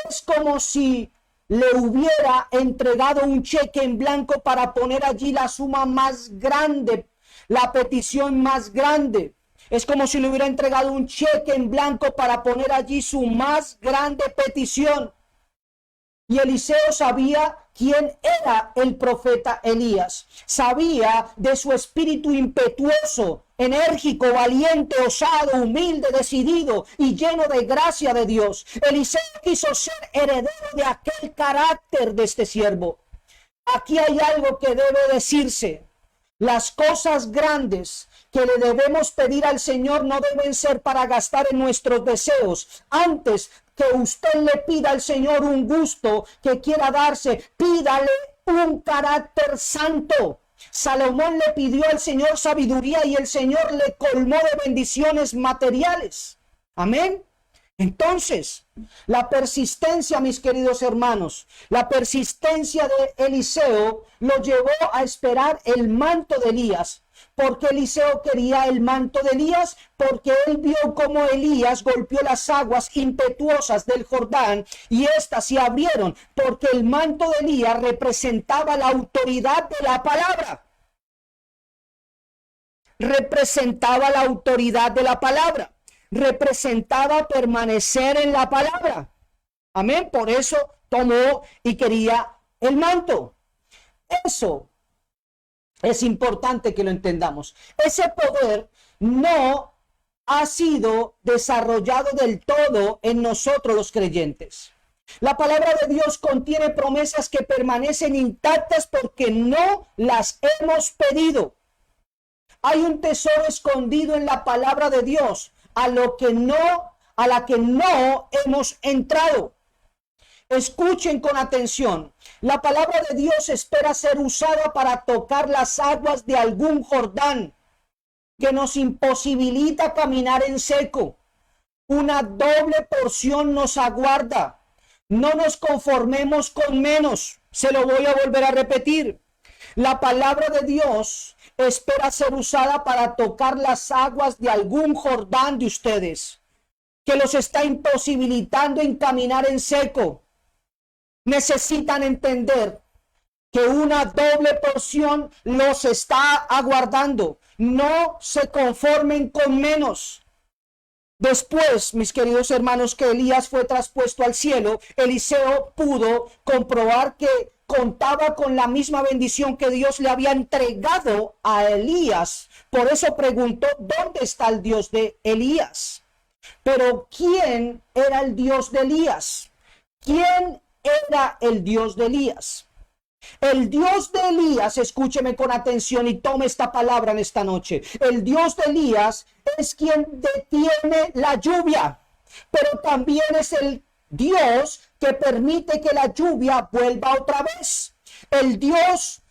Es como si le hubiera entregado un cheque en blanco para poner allí la suma más grande, la petición más grande. Es como si le hubiera entregado un cheque en blanco para poner allí su más grande petición. Y Eliseo sabía quién era el profeta Elías. Sabía de su espíritu impetuoso, enérgico, valiente, osado, humilde, decidido y lleno de gracia de Dios. Eliseo quiso ser heredero de aquel carácter de este siervo. Aquí hay algo que debe decirse. Las cosas grandes que le debemos pedir al Señor no deben ser para gastar en nuestros deseos. Antes que usted le pida al Señor un gusto que quiera darse, pídale un carácter santo. Salomón le pidió al Señor sabiduría y el Señor le colmó de bendiciones materiales. Amén. Entonces, la persistencia, mis queridos hermanos, la persistencia de Eliseo lo llevó a esperar el manto de Elías. Porque Eliseo quería el manto de Elías, porque él vio cómo Elías golpeó las aguas impetuosas del Jordán y éstas se abrieron, porque el manto de Elías representaba la autoridad de la palabra. Representaba la autoridad de la palabra. Representaba permanecer en la palabra. Amén. Por eso tomó y quería el manto. Eso es importante que lo entendamos. Ese poder no ha sido desarrollado del todo en nosotros los creyentes. La palabra de Dios contiene promesas que permanecen intactas porque no las hemos pedido. Hay un tesoro escondido en la palabra de Dios a la que no hemos entrado. Escuchen con atención. La palabra de Dios espera ser usada para tocar las aguas de algún Jordán que nos imposibilita caminar en seco. Una doble porción nos aguarda. No nos conformemos con menos. Se lo voy a volver a repetir. La palabra de Dios espera ser usada para tocar las aguas de algún Jordán de ustedes que los está imposibilitando en caminar en seco. Necesitan entender que una doble porción los está aguardando. No se conformen con menos. Después, mis queridos hermanos, que Elías fue traspuesto al cielo, Eliseo pudo comprobar que contaba con la misma bendición que Dios le había entregado a Elías. Por eso preguntó: ¿dónde está el Dios de Elías? Pero ¿quién era el Dios de Elías? ¿Quién era el Dios de Elías? El Dios de Elías, escúcheme con atención y tome esta palabra en esta noche. El Dios de Elías es quien detiene la lluvia, pero también es el Dios que permite que la lluvia vuelva otra vez. El Dios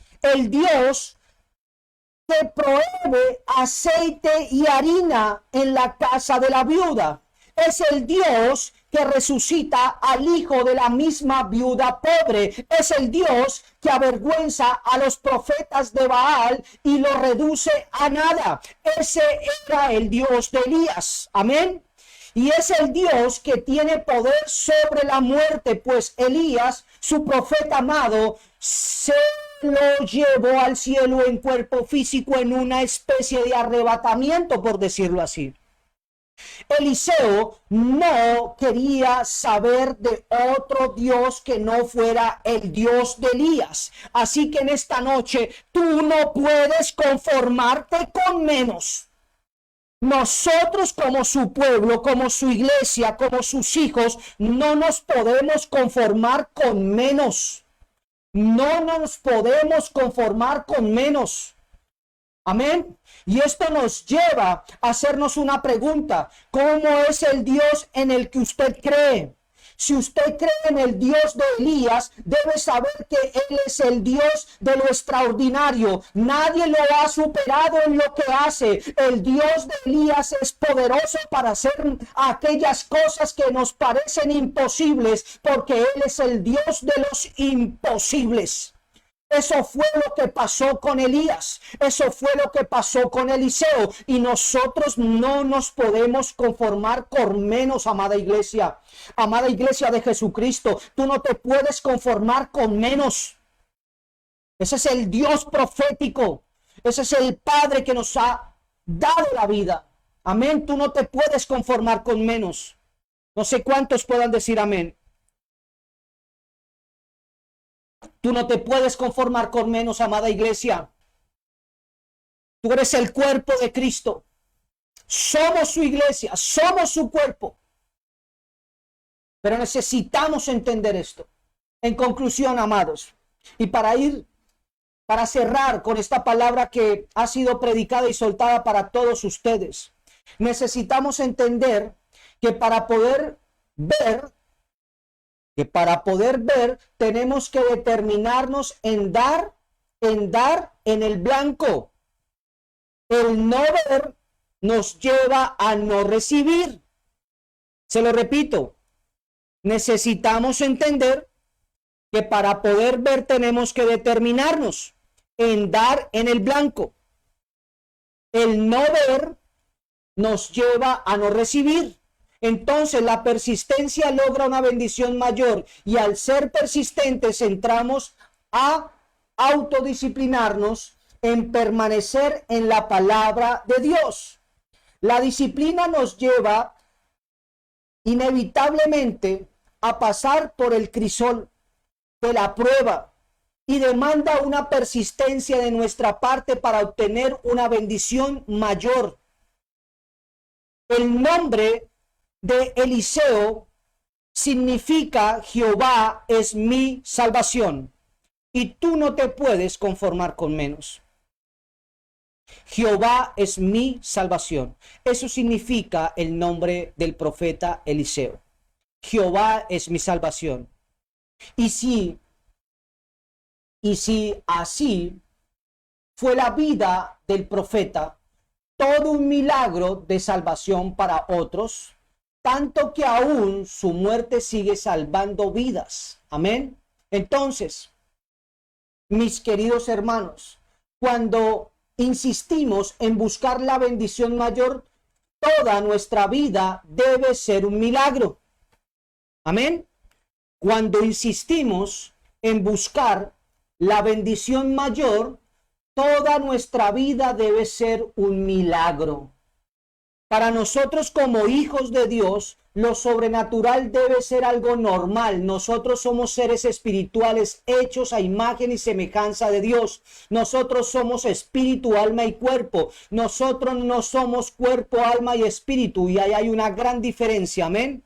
que provee aceite y harina en la casa de la viuda. Es el Dios que resucita al hijo de la misma viuda pobre. Es el Dios que avergüenza a los profetas de Baal y lo reduce a nada. Ese era el Dios de Elías. Amén. Y es el Dios que tiene poder sobre la muerte, pues Elías, su profeta amado, se lo llevó al cielo en cuerpo físico en una especie de arrebatamiento, por decirlo así. Eliseo no quería saber de otro Dios que no fuera el Dios de Elías. Así que en esta noche tú no puedes conformarte con menos. Nosotros como su pueblo, como su iglesia, como sus hijos, no nos podemos conformar con menos. No nos podemos conformar con menos. Amén. Y esto nos lleva a hacernos una pregunta. ¿Cómo es el Dios en el que usted cree? Si usted cree en el Dios de Elías, debe saber que Él es el Dios de lo extraordinario. Nadie lo ha superado en lo que hace. El Dios de Elías es poderoso para hacer aquellas cosas que nos parecen imposibles, porque Él es el Dios de los imposibles. Eso fue lo que pasó con Elías, eso fue lo que pasó con Eliseo, y nosotros no nos podemos conformar con menos, amada iglesia de Jesucristo. Tú no te puedes conformar con menos. Ese es el Dios profético, ese es el Padre que nos ha dado la vida. Amén, tú no te puedes conformar con menos. No sé cuántos puedan decir amén. Tú no te puedes conformar con menos, amada iglesia. Tú eres el cuerpo de Cristo. Somos su iglesia, somos su cuerpo. Pero necesitamos entender esto. En conclusión, amados, y para cerrar con esta palabra que ha sido predicada y soltada para todos ustedes, necesitamos entender que para poder ver, tenemos que determinarnos en dar en el blanco. El no ver nos lleva a no recibir. Se lo repito, necesitamos entender que para poder ver tenemos que determinarnos en dar en el blanco. El no ver nos lleva a no recibir. Entonces la persistencia logra una bendición mayor, y al ser persistentes entramos a autodisciplinarnos en permanecer en la palabra de Dios. La disciplina nos lleva inevitablemente a pasar por el crisol de la prueba y demanda una persistencia de nuestra parte para obtener una bendición mayor. El nombre de Eliseo significa Jehová es mi salvación, y tú no te puedes conformar con menos. Jehová es mi salvación. Eso significa el nombre del profeta Eliseo. Jehová es mi salvación. Y si así fue la vida del profeta, todo un milagro de salvación para otros, tanto que aún su muerte sigue salvando vidas. Amén. Entonces, mis queridos hermanos, cuando insistimos en buscar la bendición mayor, toda nuestra vida debe ser un milagro. Amén. Cuando insistimos en buscar la bendición mayor, toda nuestra vida debe ser un milagro. Para nosotros como hijos de Dios, lo sobrenatural debe ser algo normal. Nosotros somos seres espirituales hechos a imagen y semejanza de Dios. Nosotros somos espíritu, alma y cuerpo. Nosotros no somos cuerpo, alma y espíritu, y ahí hay una gran diferencia. Amén.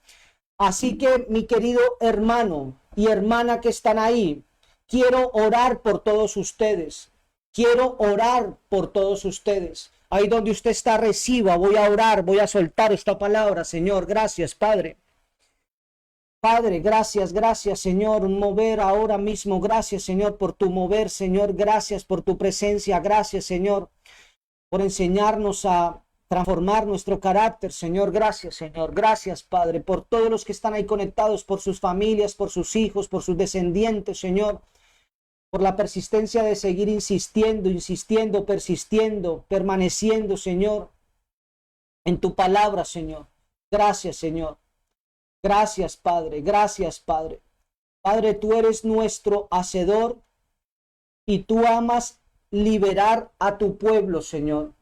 Así que, mi querido hermano y hermana que están ahí, quiero orar por todos ustedes. Quiero orar por todos ustedes. Ahí donde usted está, reciba. Voy a orar, voy a soltar esta palabra. Señor, gracias, Padre. Padre, gracias, Señor. Un mover ahora mismo. Gracias, Señor, por tu mover, Señor. Gracias por tu presencia. Gracias, Señor, por enseñarnos a transformar nuestro carácter, Señor. Gracias, Señor. Gracias, Padre, por todos los que están ahí conectados, por sus familias, por sus hijos, por sus descendientes, Señor. Por la persistencia de seguir insistiendo, persistiendo, permaneciendo, Señor, en tu palabra, Señor. Gracias, Señor. Gracias, Padre. Gracias, Padre. Padre, tú eres nuestro hacedor y tú amas liberar a tu pueblo, Señor.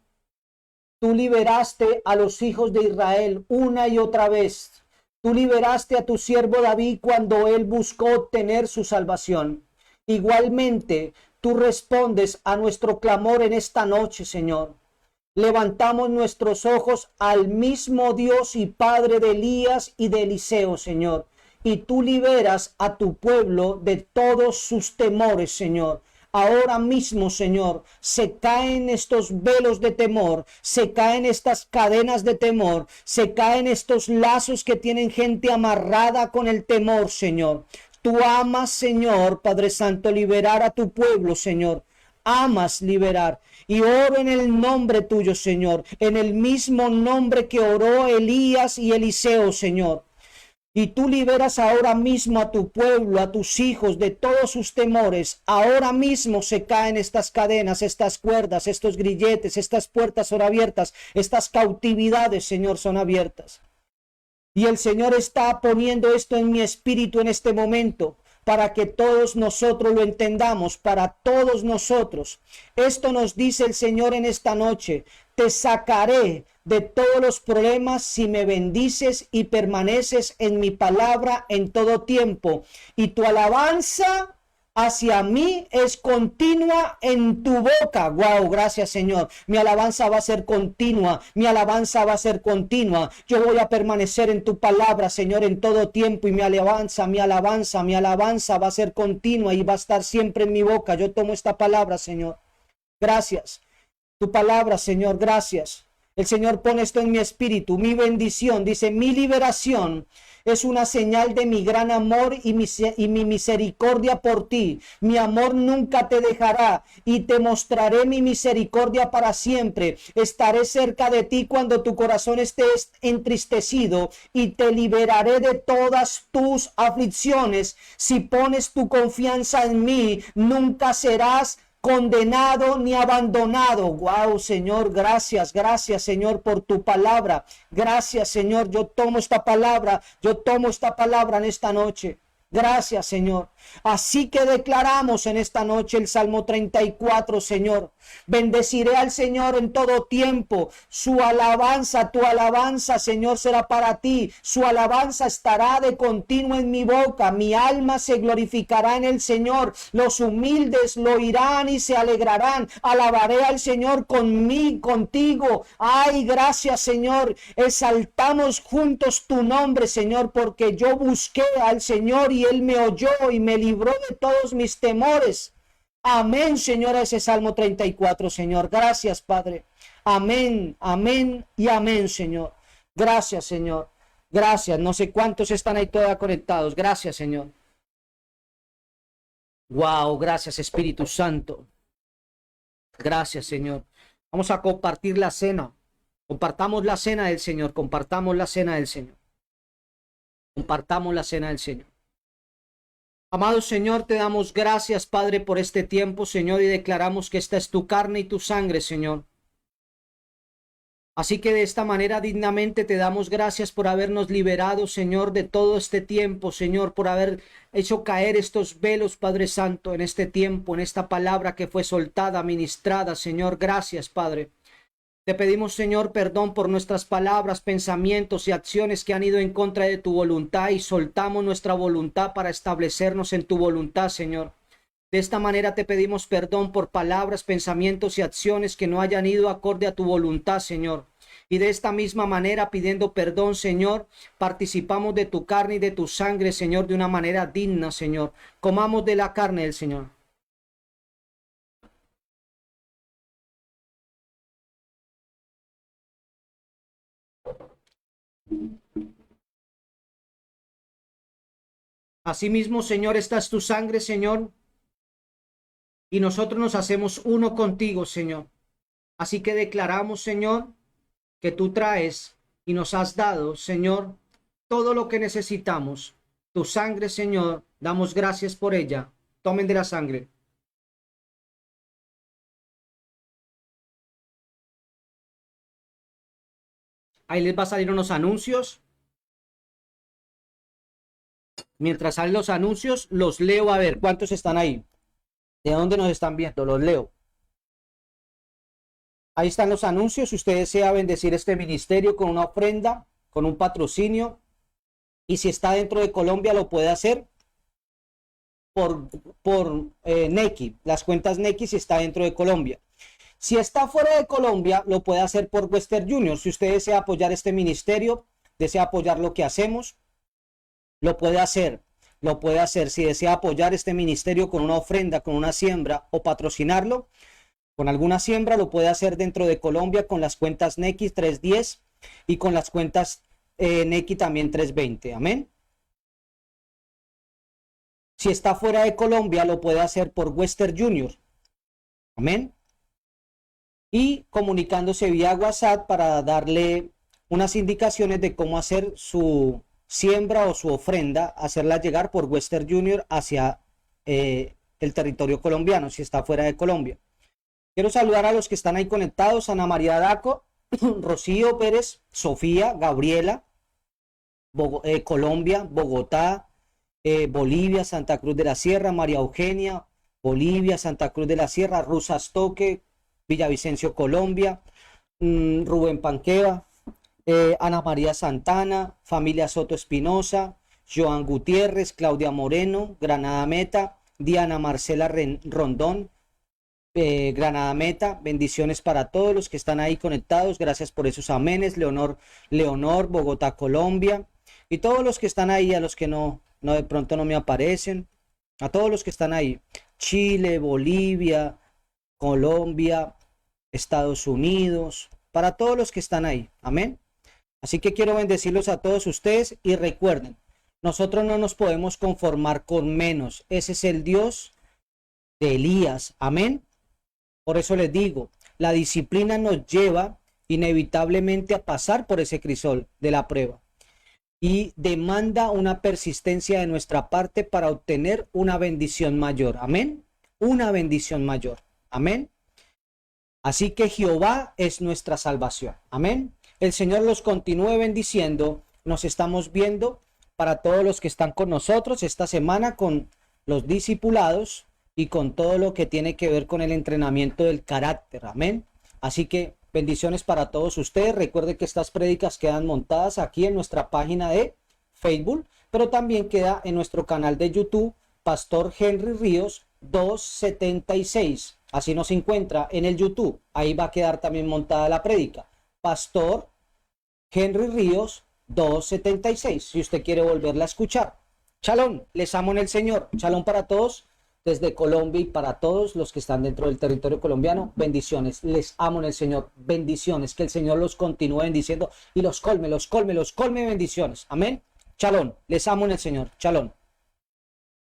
Tú liberaste a los hijos de Israel una y otra vez. Tú liberaste a tu siervo David cuando él buscó obtener su salvación. Igualmente, tú respondes a nuestro clamor en esta noche, Señor. Levantamos nuestros ojos al mismo Dios y Padre de Elías y de Eliseo, Señor, y tú liberas a tu pueblo de todos sus temores, Señor. Ahora mismo, Señor, se caen estos velos de temor, se caen estas cadenas de temor, se caen estos lazos que tienen gente amarrada con el temor, Señor. Tú amas, Señor, Padre Santo, liberar a tu pueblo, Señor. Amas liberar. Y oro en el nombre tuyo, Señor, en el mismo nombre que oró Elías y Eliseo, Señor. Y tú liberas ahora mismo a tu pueblo, a tus hijos de todos sus temores. Ahora mismo se caen estas cadenas, estas cuerdas, estos grilletes, estas puertas son abiertas, estas cautividades, Señor, son abiertas. Y el Señor está poniendo esto en mi espíritu en este momento, para que todos nosotros lo entendamos, para todos nosotros. Esto nos dice el Señor en esta noche: te sacaré de todos los problemas si me bendices y permaneces en mi palabra en todo tiempo. Y tu alabanza hacia mí es continua en tu boca. Wow, gracias, Señor. Mi alabanza va a ser continua. Mi alabanza va a ser continua. Yo voy a permanecer en tu palabra, Señor, en todo tiempo. Y mi alabanza va a ser continua y va a estar siempre en mi boca. Yo tomo esta palabra, Señor. Gracias. Tu palabra, Señor, gracias. El Señor pone esto en mi espíritu, mi bendición, dice, mi liberación es una señal de mi gran amor y mi misericordia por ti. Mi amor nunca te dejará y te mostraré mi misericordia para siempre. Estaré cerca de ti cuando tu corazón esté entristecido y te liberaré de todas tus aflicciones. Si pones tu confianza en mí, nunca serás condenado ni abandonado. Wow, Señor, gracias, Señor, por tu palabra. Gracias, Señor, yo tomo esta palabra en esta noche. Gracias, Señor. Así que declaramos en esta noche el Salmo 34, Señor. Bendeciré al Señor en todo tiempo. Su alabanza, tu alabanza, Señor, será para ti. Su alabanza estará de continuo en mi boca. Mi alma se glorificará en el Señor. Los humildes lo oirán y se alegrarán. Alabaré al Señor contigo. Ay, gracias, Señor. Exaltamos juntos tu nombre, Señor, porque yo busqué al Señor y Él me oyó y me libró de todos mis temores. Amén, Señor, ese Salmo 34, Señor. Gracias, Padre. Amén, amén y amén, Señor. Gracias, Señor. Gracias. No sé cuántos están ahí todavía conectados. Gracias, Señor. Wow, gracias, Espíritu Santo. Gracias, Señor. Vamos a compartir la cena. Compartamos la cena del Señor. Compartamos la cena del Señor. Compartamos la cena del Señor. Amado Señor, te damos gracias, Padre, por este tiempo, Señor, y declaramos que esta es tu carne y tu sangre, Señor. Así que de esta manera dignamente te damos gracias por habernos liberado, Señor, de todo este tiempo, Señor, por haber hecho caer estos velos, Padre Santo, en este tiempo, en esta palabra que fue soltada, ministrada, Señor. Gracias, Padre. Te pedimos, Señor, perdón por nuestras palabras, pensamientos y acciones que han ido en contra de tu voluntad y soltamos nuestra voluntad para establecernos en tu voluntad, Señor. De esta manera te pedimos perdón por palabras, pensamientos y acciones que no hayan ido acorde a tu voluntad, Señor. Y de esta misma manera, pidiendo perdón, Señor, participamos de tu carne y de tu sangre, Señor, de una manera digna, Señor. Comamos de la carne del Señor. Asimismo, Señor, esta es tu sangre, Señor, y nosotros nos hacemos uno contigo, Señor. Así que declaramos, Señor, que tú traes y nos has dado, Señor, todo lo que necesitamos. Tu sangre, Señor, damos gracias por ella. Tomen de la sangre. Ahí les va a salir unos anuncios. Mientras salen los anuncios, los leo a ver cuántos están ahí. ¿De dónde nos están viendo? Los leo. Ahí están los anuncios. Si usted desea bendecir este ministerio con una ofrenda, con un patrocinio, y si está dentro de Colombia, lo puede hacer por Nequi, las cuentas Nequi, si está dentro de Colombia. Si está fuera de Colombia, lo puede hacer por Western Junior. Si usted desea apoyar este ministerio, desea apoyar lo que hacemos, lo puede hacer. Lo puede hacer si desea apoyar este ministerio con una ofrenda, con una siembra o patrocinarlo con alguna siembra, lo puede hacer dentro de Colombia con las cuentas Nequi 310 y con las cuentas Nequi también 320. Amén. Si está fuera de Colombia, lo puede hacer por Western Junior. Amén. Y comunicándose vía WhatsApp para darle unas indicaciones de cómo hacer su siembra o su ofrenda, hacerla llegar por Western Junior hacia el territorio colombiano, si está fuera de Colombia. Quiero saludar a los que están ahí conectados: Ana María Daco, Rocío Pérez, Sofía, Gabriela, Colombia, Bogotá, Bolivia, Santa Cruz de la Sierra, María Eugenia, Bolivia, Santa Cruz de la Sierra, Rusas Toque, Villavicencio, Colombia, Rubén Panqueva, Ana María Santana, familia Soto Espinosa, Joan Gutiérrez, Claudia Moreno, Granada Meta, Diana Marcela Rondón, Granada Meta. Bendiciones para todos los que están ahí conectados. Gracias por esos amenes. Leonor, Bogotá, Colombia. Y todos los que están ahí, a los que no de pronto no me aparecen. A todos los que están ahí. Chile, Bolivia, Colombia, Estados Unidos. Para todos los que están ahí. Amén. Así que quiero bendecirlos a todos ustedes y recuerden, nosotros no nos podemos conformar con menos. Ese es el Dios de Elías. Amén. Por eso les digo, la disciplina nos lleva inevitablemente a pasar por ese crisol de la prueba y demanda una persistencia de nuestra parte para obtener una bendición mayor. Amén. Una bendición mayor. Amén. Así que Jehová es nuestra salvación. Amén. El Señor los continúe bendiciendo. Nos estamos viendo para todos los que están con nosotros esta semana con los discipulados y con todo lo que tiene que ver con el entrenamiento del carácter. Amén. Así que bendiciones para todos ustedes. Recuerden que estas prédicas quedan montadas aquí en nuestra página de Facebook, pero también queda en nuestro canal de YouTube, Pastor Henry Ríos 276. Así nos encuentra en el YouTube. Ahí va a quedar también montada la prédica. Pastor Henry Ríos 276. Si usted quiere volverla a escuchar. Shalom, les amo en el Señor. Shalom para todos desde Colombia y para todos los que están dentro del territorio colombiano. Bendiciones, les amo en el Señor. Bendiciones, que el Señor los continúe bendiciendo y los colme de bendiciones. Amén. Shalom, les amo en el Señor. Shalom.